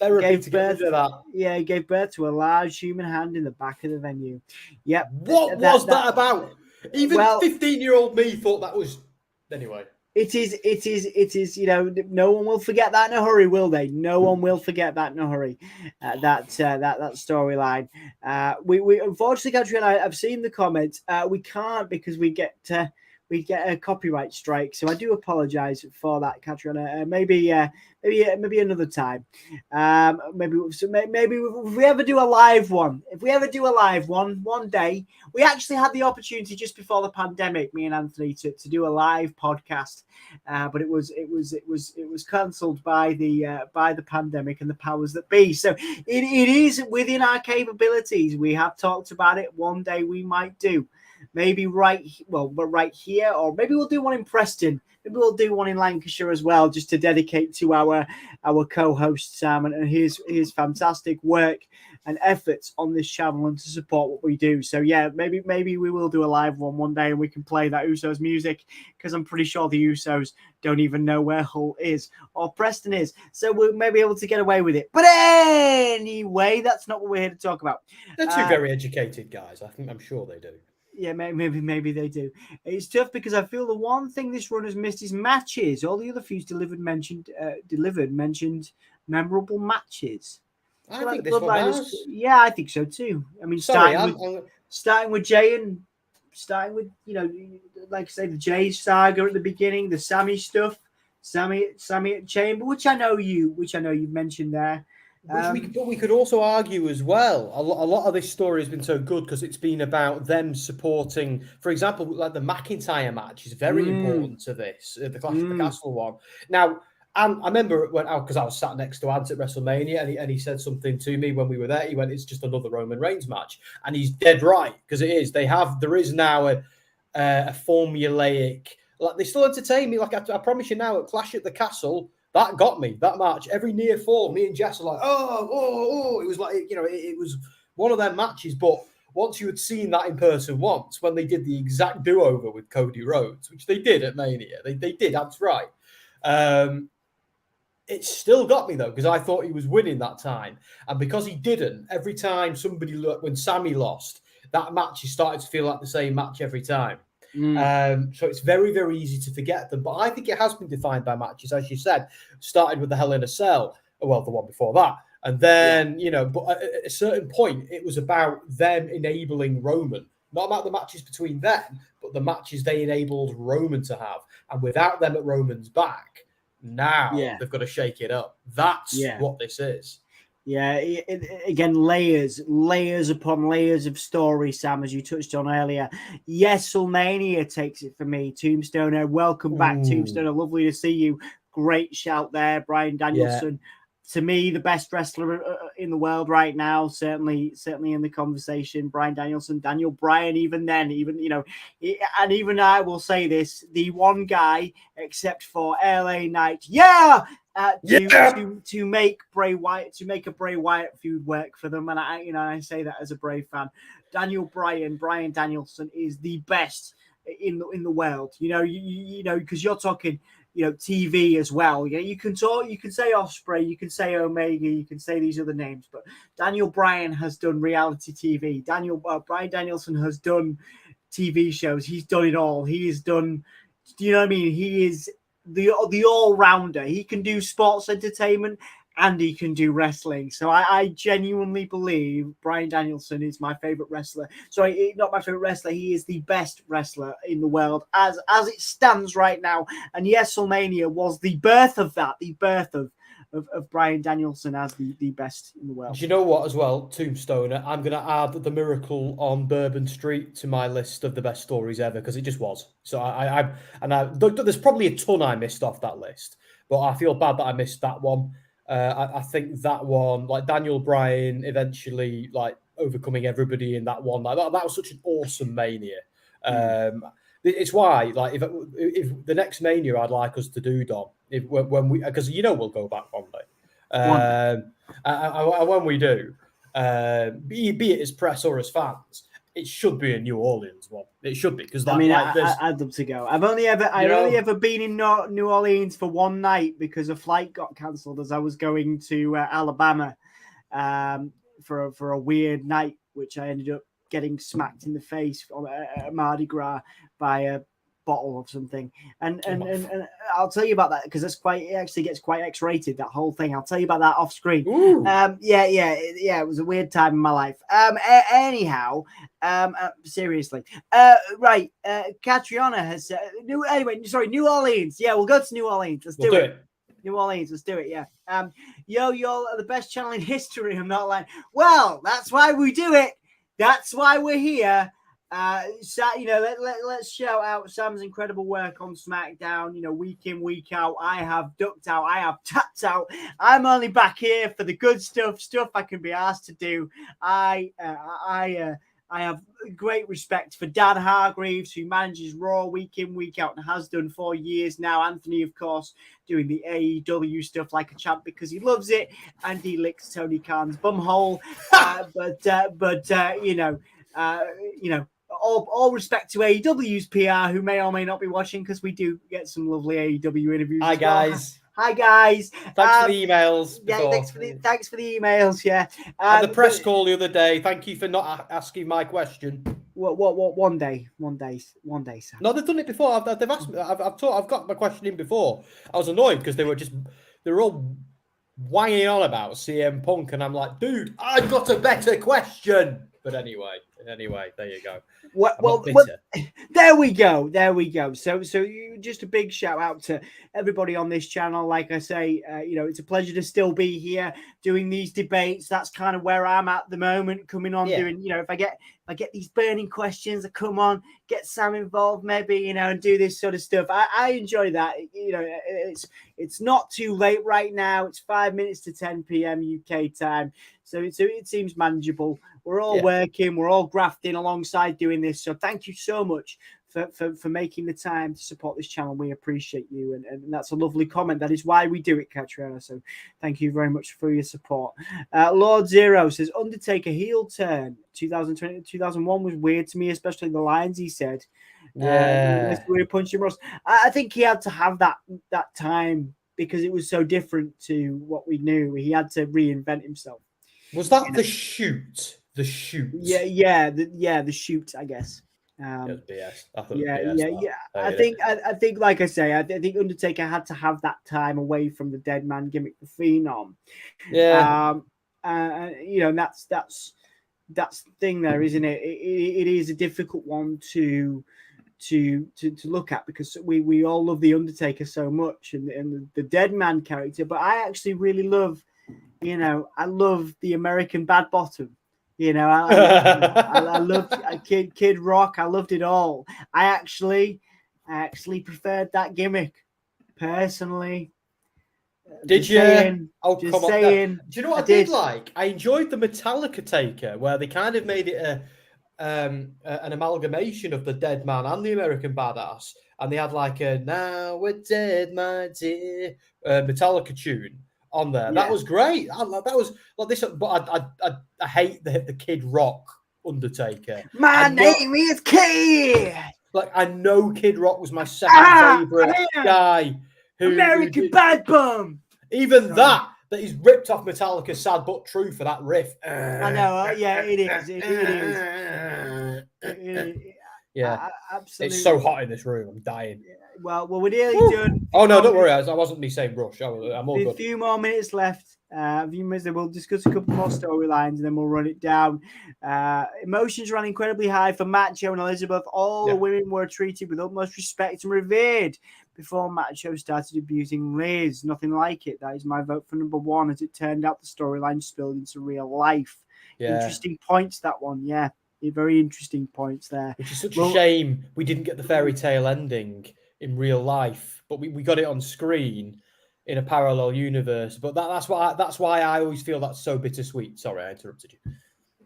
Gave birth to that. Yeah, he gave birth to a large human hand in the back of the venue. Yep. What was that about? Even 15-year-old me thought that was. Anyway. It is. No one will forget that in a hurry, will they? No one will forget that in a hurry. That storyline. We unfortunately, Katrina, I've seen the comments. We can't because we get a copyright strike. So I do apologize for that, Katrina. Maybe another time. Maybe if we ever do a live one, one day, we actually had the opportunity just before the pandemic, me and Anthony, to do a live podcast, but it was cancelled by the pandemic and the powers that be. So it is within our capabilities. We have talked about it. One day we might do. Maybe right here, or maybe we'll do one in Preston. Maybe we'll do one in Lancashire as well, just to dedicate to our co-host Sam and his fantastic work and efforts on this channel and to support what we do. So yeah, maybe we will do a live one day and we can play that Usos music, because I'm pretty sure the Usos don't even know where Hull is or Preston is. So we'll maybe able to get away with it. But anyway, that's not what we're here to talk about. They're two very educated guys. I'm sure they do. Yeah, maybe they do. It's tough because I feel the one thing this run has missed is matches. All the other feuds mentioned memorable matches. I think this one has. Yeah, I think so too. I mean, starting with Jay and starting with like I say, the Jay saga at the beginning, the Sami stuff, Sami at Chamber, which I know you've mentioned there. But we could also argue as well, a lot of this story has been so good because it's been about them supporting, for example, like the McIntyre match is very important to this, the Clash of the Castle one. Now, I remember because I was sat next to Ant at WrestleMania and he said something to me when we were there. He went, "It's just another Roman Reigns match." And he's dead right, because it is. There is now a formulaic, like they still entertain me. Like I promise you now, at Clash at the Castle, that got me, that match. Every near fall, me and Jess are like, oh. It was like, it was one of them matches. But once you had seen that in person once, when they did the exact do-over with Cody Rhodes, which they did at Mania, they did, that's right. It still got me, though, because I thought he was winning that time. And because he didn't, every time when Sami lost, that match, he started to feel like the same match every time. So it's very, very easy to forget them. But I think it has been defined by matches, as you said, started with the Hell in a Cell, well, the one before that. And then, but at a certain point, it was about them enabling Roman, not about the matches between them, but the matches they enabled Roman to have. And without them at Roman's back, Now they've got to shake it up. That's what this is. Yeah, again, layers upon layers of story, Sam, as you touched on earlier. Yes, WrestleMania takes it for me. Tombstoner, welcome back, Tombstoner. Lovely to see you. Great shout there, Bryan Danielson. To me, the best wrestler in the world right now, certainly in the conversation. Bryan Danielson, Daniel Bryan, even and even I will say this: the one guy, except for LA Knight, to make Bray Wyatt, to make a Bray Wyatt feud work for them, and I say that as a Bray fan. Daniel Bryan, Bryan Danielson is the best in the world. Because you're talking. TV as well. You can say Ospreay, you can say Omega, you can say these other names, but Daniel Bryan has done reality TV. Bryan Danielson has done TV shows. He's done it all. He has done, do you know what I mean? He is the all-rounder. He can do sports entertainment and he can do wrestling. So I genuinely believe Bryan Danielson is my favorite wrestler. Sorry, not my favorite wrestler. He is the best wrestler in the world as it stands right now. And yes, WrestleMania was the birth of that, the birth of Bryan Danielson as the best in the world. Do you know what as well, Tombstoner? I'm going to add the Miracle on Bourbon Street to my list of the best stories ever because it just was. So there's probably a ton I missed off that list, but I feel bad that I missed that one. I think that one, like Daniel Bryan, eventually like overcoming everybody in that one, like that was such an awesome Mania. It's why, like, if the next Mania I'd like us to do, Dom, when we, because we'll go back one day. And when we do, be it as press or as fans, it should be a New Orleans one. It should be because I'd love to go. I've only ever been in New Orleans for one night because a flight got cancelled as I was going to Alabama for a weird night, which I ended up getting smacked in the face on Mardi Gras by a bottle of something, and I'll tell you about that because it actually gets quite X-rated, that whole thing. I'll tell you about that off screen. It was a weird time in my life. Seriously, right. Catriona has New Orleans. Yeah, we'll go to New Orleans. Let's do it. New Orleans, let's do it. Yeah. Y'all are the best channel in history. I'm not lying. Well, that's why we do it. That's why we're here. Let's shout out Sam's incredible work on SmackDown. Week in, week out. I have ducked out. I have tapped out. I'm only back here for the good stuff I can be asked to do. I have great respect for Dan Hargreaves, who manages Raw week in, week out, and has done for years now. Anthony, of course, doing the AEW stuff like a champ because he loves it, and he licks Tony Khan's bumhole. All respect to AEW's PR, who may or may not be watching, because we do get some lovely AEW interviews. Hi, guys. Hi, guys. Thanks for the emails. Yeah, thanks for the emails. Yeah. And the press call the other day. Thank you for not asking my question. What? One day. Sam. No, they've done it before. They've asked me. I've got my question in before. I was annoyed because they were all whining on about CM Punk, and I'm like, dude, I've got a better question. But anyway, there you go. Well, there we go. So just a big shout out to everybody on this channel. Like I say, it's a pleasure to still be here doing these debates. That's kind of where I'm at the moment, coming on doing, if I get these burning questions, I come on, get Sam involved maybe, and do this sort of stuff. I enjoy that. It's not too late right now. It's 5 minutes to 10 p.m. UK time. So it seems manageable. We're all working, we're all grafting alongside doing this. So thank you so much for making the time to support this channel. We appreciate you. And that's a lovely comment. That is why we do it, Catriona. So thank you very much for your support. Lord Zero says, Undertaker heel turn 2020, 2001 was weird to me, especially the lines he said. Yeah. We're punching Ross. I think he had to have that time because it was so different to what we knew. He had to reinvent himself. Was that the shoot? The shoot. The shoot, I guess. BS. I think, like I say, I think Undertaker had to have that time away from the dead man gimmick, the Phenom. Yeah. That's the thing there, isn't it? It is a difficult one to to look at, because we all love the Undertaker so much and the dead man character, but I actually really love, I love the American Bad Bottom. I loved Kid Rock. I loved it all. I actually preferred that gimmick personally. Did you? Saying, oh, just come on. saying. Do you know what I did like? I enjoyed the Metallica Taker, where they kind of made it an amalgamation of the Dead Man and the American Badass, and they had like a "Now We're Dead, My Dear" Metallica tune on there. That was great. That was like this, but I hate the Kid Rock Undertaker. My name is Kid. Like, I know Kid Rock was my second favorite guy. American Bad Bum. Even that he's ripped off Metallica's "Sad But True" for that riff. I know. Yeah, it is. It is. Yeah, absolutely. It's so hot in this room. I'm dying. Well, we're nearly done. Oh no, don't worry. I wasn't me saying rush. I'm all good. A few more minutes left. We'll discuss a couple more storylines and then we'll run it down. Emotions ran incredibly high for Macho and Elizabeth. All the women were treated with utmost respect and revered before Macho started abusing Liz. Nothing like it. That is my vote for number one. As it turned out, the storyline spilled into real life. Interesting points, that one. Yeah, very interesting points there. Which is such a shame we didn't get the fairy tale ending in real life, but we got it on screen in a parallel universe. But that's why I always feel that's so bittersweet. Sorry, I interrupted you.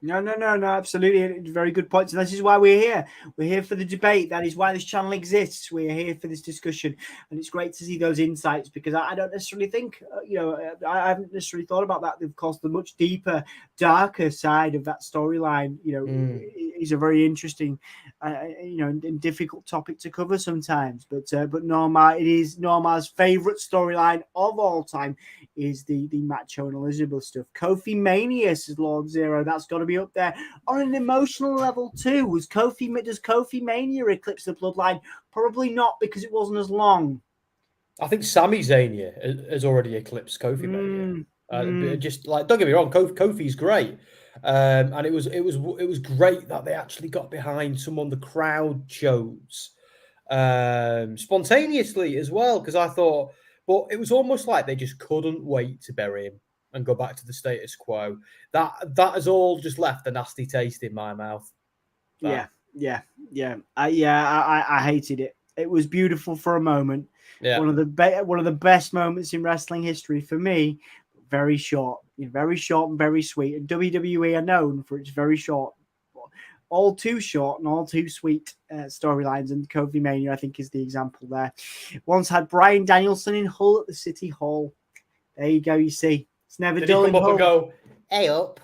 No, absolutely. Very good points. And this is why we're here. We're here for the debate. That is why this channel exists. We're here for this discussion. And it's great to see those insights, because I don't necessarily think, I haven't necessarily thought about that. Of course, the much deeper, darker side of that storyline, is a very interesting, and difficult topic to cover sometimes. But Norma, it is Norma's favorite storyline of all time is the Macho and Elizabeth stuff. Kofi Mania, says Lord Zero. That's got to be up there on an emotional level too. Does Kofi Mania eclipse the Bloodline? Probably not, because it wasn't as long. I think Sami Zayn has already eclipsed Kofi Mania. Just like, don't get me wrong, Kofi's great, and it was great that they actually got behind someone the crowd chose spontaneously as well. Because I thought, but it was almost like they just couldn't wait to bury him and go back to the status quo. That has all just left a nasty taste in my mouth. I hated it. It was beautiful for a moment. Yeah. One of the best moments in wrestling history for me. Very short and very sweet. And WWE are known for its very short, all too short and all too sweet storylines. And Kofi Mania, I think, is the example there. Once had Bryan Danielson in Hull at the City Hall. There you go. You see, it's never dull in Hull. And go, hey up.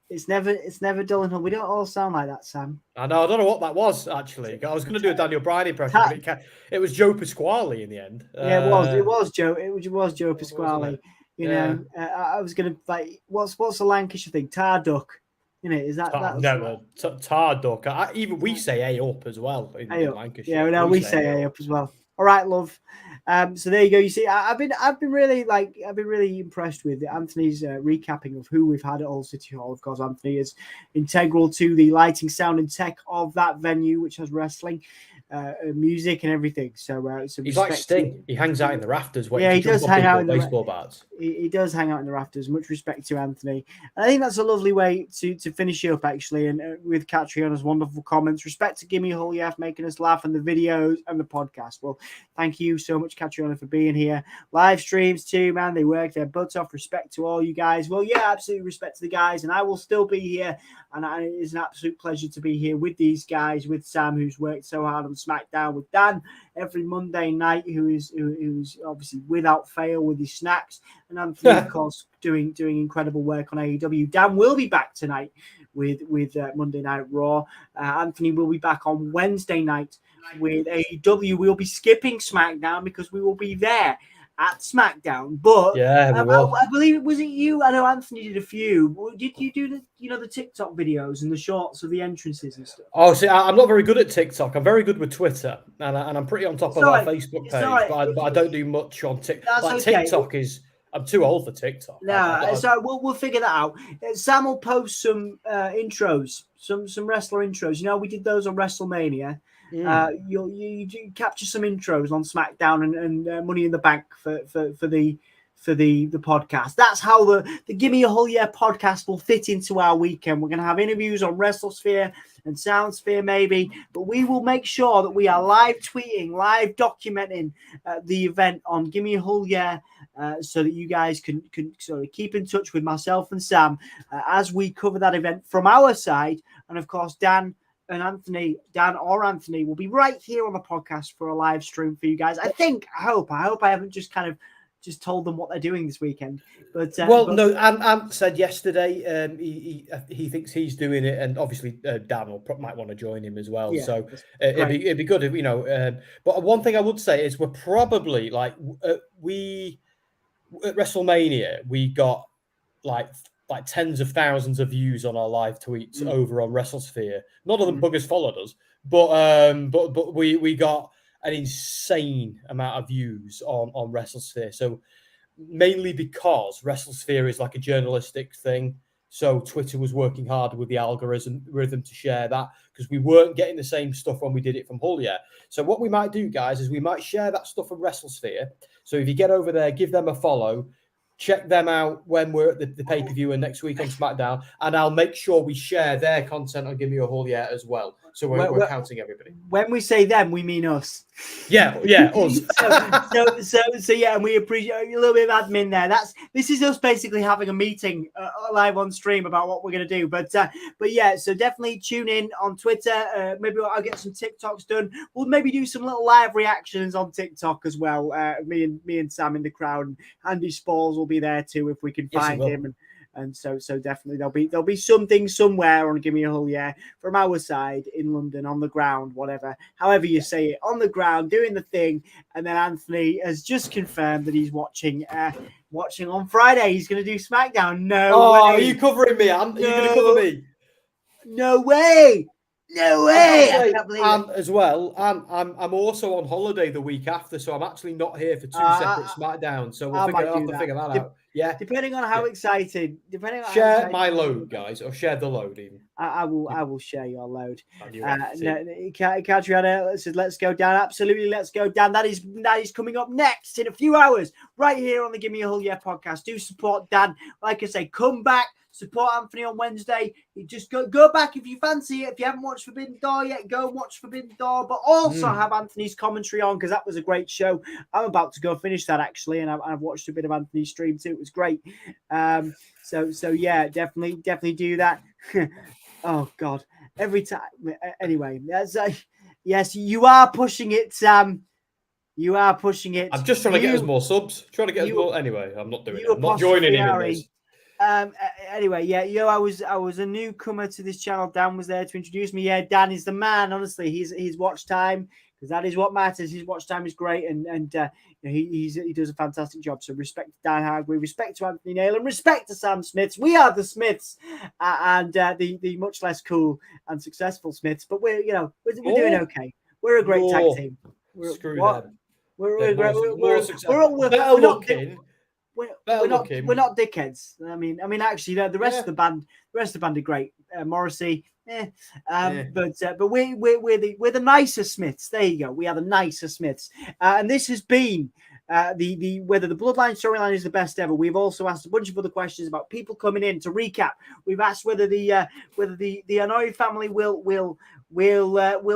It's never dull in Hull. We don't all sound like that, Sam. I know. I don't know what that was actually. I was going to do a Daniel Bryan impression, but it was Joe Pasquale in the end. Yeah, it was Joe. It was Joe Pasquale. I was going to like, what's the Lancashire thing? Tar duck. Is that tar duck? Even we say A up as well in Lancashire. Yeah, no, we say A up as well. All right, love. So there you go. You see, I've been really impressed with Anthony's recapping of who we've had at Hull City Hall. Of course, Anthony is integral to the lighting, sound, and tech of that venue, which has wrestling, music, and everything. So he's like Sting. He hangs out in the rafters. He does hang out in the baseball bats. He does hang out in the rafters. Much respect to Anthony. And I think that's a lovely way to finish it up, actually. And with Catriana's wonderful comments. Respect to Gimme Hulyaf making us laugh, and the videos and the podcast. Well, thank you so much, Catriona, for being here. Live streams too, man. They work their butts off. Respect to all you guys. Well, yeah, absolutely respect to the guys. And I will still be here. And it is an absolute pleasure to be here with these guys, with Sam, who's worked so hard on SmackDown, with Dan every Monday night, who's obviously without fail with his snacks, and Anthony, of course, doing incredible work on AEW. Dan will be back tonight with Monday Night Raw. Anthony will be back on Wednesday night with AEW. We'll be skipping SmackDown because we will be there at SmackDown. But yeah, I believe it was you. I know Anthony did a few. Did you do the TikTok videos and the shorts of the entrances and stuff? Oh, see, I'm not very good at TikTok. I'm very good with Twitter, and I'm pretty on top of our Facebook page. But I don't do much on TikTok. Like, okay. TikTok is. I'm too old for TikTok. No, so we'll figure that out. Sam will post some intros, some wrestler intros. We did those on WrestleMania. You capture some intros on SmackDown and Money in the Bank for the podcast. That's how the Give Me a Whole Year podcast will fit into our weekend. We're going to have interviews on WrestleSphere and SoundSphere maybe, but we will make sure that we are live tweeting, live documenting the event on Give Me a Whole Year, so that you guys can sort of keep in touch with myself and Sam as we cover that event from our side. And of course, Dan or Anthony will be right here on the podcast for a live stream for you guys. I hope I haven't just kind of just told them what they're doing this weekend. But no, Ant said yesterday he thinks he's doing it, and obviously Dan might want to join him as well. Yeah, so it'd be good if, you know. But one thing I would say is we're probably like we at WrestleMania we got like tens of thousands of views on our live tweets over on WrestleSphere. None of them buggers followed us, but we got an insane amount of views on WrestleSphere. So mainly because WrestleSphere is like a journalistic thing. So Twitter was working hard with the algorithm to share that, because we weren't getting the same stuff when we did it from Hull yet. So what we might do, guys, is we might share that stuff from WrestleSphere. So if you get over there, give them a follow. Check them out when we're at the pay-per-view and next week on SmackDown, and I'll make sure we share their content on Give Me a Whole Year as well. So we're counting everybody. When we say them, we mean us. Yeah, us. so yeah, and we appreciate a little bit of admin there. This is us basically having a meeting live on stream about what we're going to do. But yeah, so definitely tune in on Twitter. Maybe I'll get some TikToks done. We'll maybe do some little live reactions on TikTok as well. Me and Sam in the crowd, and Andy Spalls will be there too if we can find him. And so definitely there'll be something somewhere on Give Me a Whole Year from our side in London, on the ground, whatever, however you say it, on the ground, doing the thing. And then Anthony has just confirmed that he's watching on Friday. He's going to do SmackDown. No way. Are you covering me, Ant? Are you going to cover me? No way. No way! I can't believe it. As well, I'm also on holiday the week after, so I'm actually not here for two separate SmackDowns. So we'll have to figure that out. Yeah, depending on how excited. Share my load, guys, or share the load even. I will share your load. Catriona says, "Let's go down." Absolutely, let's go down. That is coming up next in a few hours, right here on the Give Me a Whole Year podcast. Do support Dan. Like I say, come back. Support Anthony on Wednesday. You just go back if you fancy it. If you haven't watched Forbidden Door yet, go watch Forbidden Door. But also have Anthony's commentary on, because that was a great show. I'm about to go finish that actually, and I've watched a bit of Anthony's stream too. It was great. So yeah, definitely do that. Oh God, every time. Anyway, yes, you are pushing it, Sam. You are pushing it. I'm just trying to get us more subs. Trying to get us more. Anyway, I'm not doing it. I'm not joining in this. Anyway, yeah, I was a newcomer to this channel. Dan was there to introduce me. Yeah, Dan is the man. Honestly, his watch time, because that is what matters. His watch time is great, and he does a fantastic job. So respect to Dan Hagway, respect to Anthony Nail, and respect to Sam Smiths. We are the Smiths, and the much less cool and successful Smiths, but we're doing okay. We're a great tag team. We're not dickheads. I mean, actually, the rest of the band are great. Morrissey, but we're the nicer Smiths. There you go. We are the nicer Smiths, and this has been whether the Bloodline storyline is the best ever. We've also asked a bunch of other questions about people coming in to recap. We've asked whether the Anoa'i family will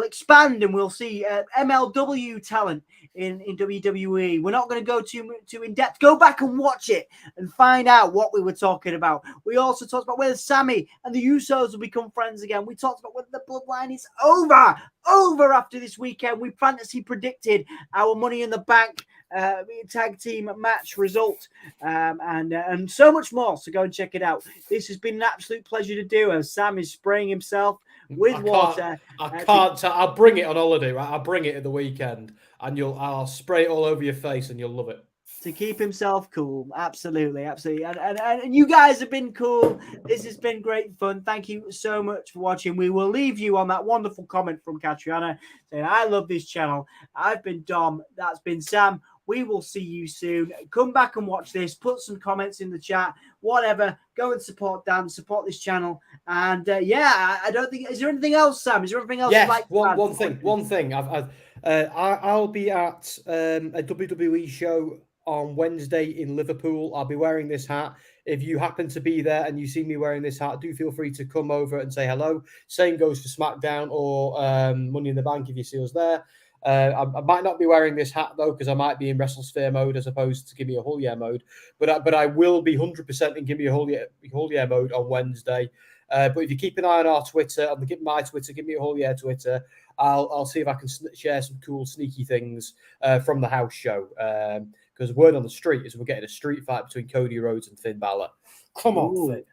expand and we'll see MLW talent in WWE. We're not going to go too in depth. Go back and watch it and find out what we were talking about. We also talked about whether Sami and the Usos will become friends again. We talked about whether the Bloodline is over after this weekend. We fantasy predicted our Money in the Bank tag team match result, and so much more. So go and check it out. This has been an absolute pleasure to do, as Sam is spraying himself with water. I'll bring it on holiday, right? I'll bring it at the weekend, and I'll spray it all over your face, and you'll love it. To keep himself cool. Absolutely. And you guys have been cool. This has been great fun. Thank you so much for watching. We will leave you on that wonderful comment from Catriona saying, "I love this channel." I've been Dom. That's been Sam. We will see you soon. Come back and watch this. Put some comments in the chat. Whatever. Go and support Dan. Support this channel. And I don't think. Is there anything else, Sam? Is there anything else? Yes. You'd like to add? One thing. I'll be at a WWE show on Wednesday in Liverpool. I'll be wearing this hat. If you happen to be there and you see me wearing this hat, do feel free to come over and say hello. Same goes for SmackDown or Money in the Bank if you see us there. I might not be wearing this hat though because I might be in WrestleSphere mode as opposed to Give Me a Whole Yeah mode. But I will be 100% in Give Me a Whole Yeah mode on Wednesday. But if you keep an eye on our Twitter, on my Twitter, Give Me a Whole Yeah Twitter, I'll see if I can share some cool sneaky things from the house show. Because word on the street is we're getting a street fight between Cody Rhodes and Finn Balor. Come on, Finn.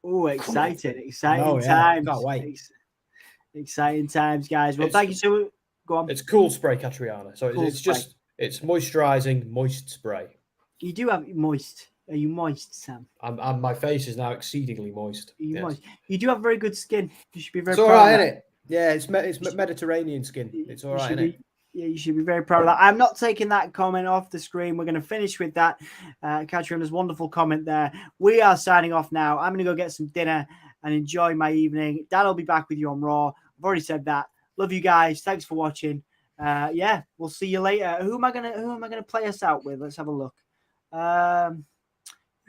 Oh, exciting times. Can't wait. Exciting times, guys. Well, thank you so much. Go on. It's cool spray, Catriona. So it's moisturizing, moist spray. You do have moist. Are you moist, Sam? My face is now exceedingly moist. Are you moist? You do have very good skin. You should be very proud. It's all right, isn't it? Yeah, it's Mediterranean skin. It's all right, isn't it? Yeah, you should be very proud of that. I'm not taking that comment off the screen. We're going to finish with that. Catriona's wonderful comment there. We are signing off now. I'm going to go get some dinner and enjoy my evening. Dan will be back with you on Raw. I've already said that. Love you guys. Thanks for watching. We'll see you later. Who am I gonna play us out with? Let's have a look. Who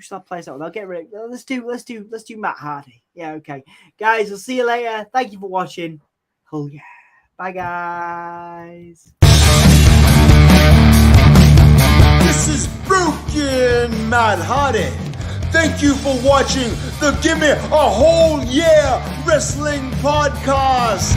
should I play us out with? I'll get rid. Let's do Matt Hardy. Yeah, okay, guys. I'll see you later. Thank you for watching. Oh yeah. Bye, guys. This is Broken Matt Hardy. Thank you for watching the Give Me a Whole Yeah Wrestling Podcast.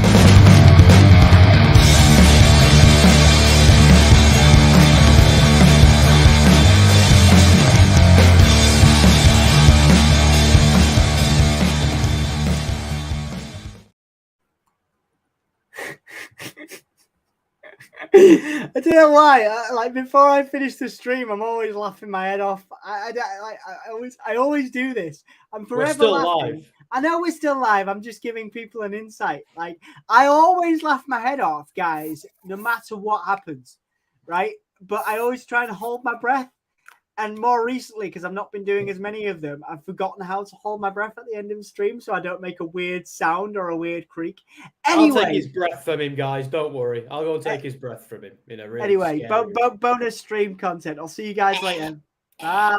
I don't know why. Like before I finish the stream, I'm always laughing my head off. I always do this. I'm forever still laughing. live. I know we're still live. I'm just giving people an insight. Like I always laugh my head off, guys, no matter what happens, right? But I always try and hold my breath. And more recently, because I've not been doing as many of them, I've forgotten how to hold my breath at the end of the stream so I don't make a weird sound or a weird creak. Anyway, I'll take his breath from him, guys. Don't worry. I'll go and take his breath from him. Really anyway, bonus stream content. I'll see you guys later. Bye.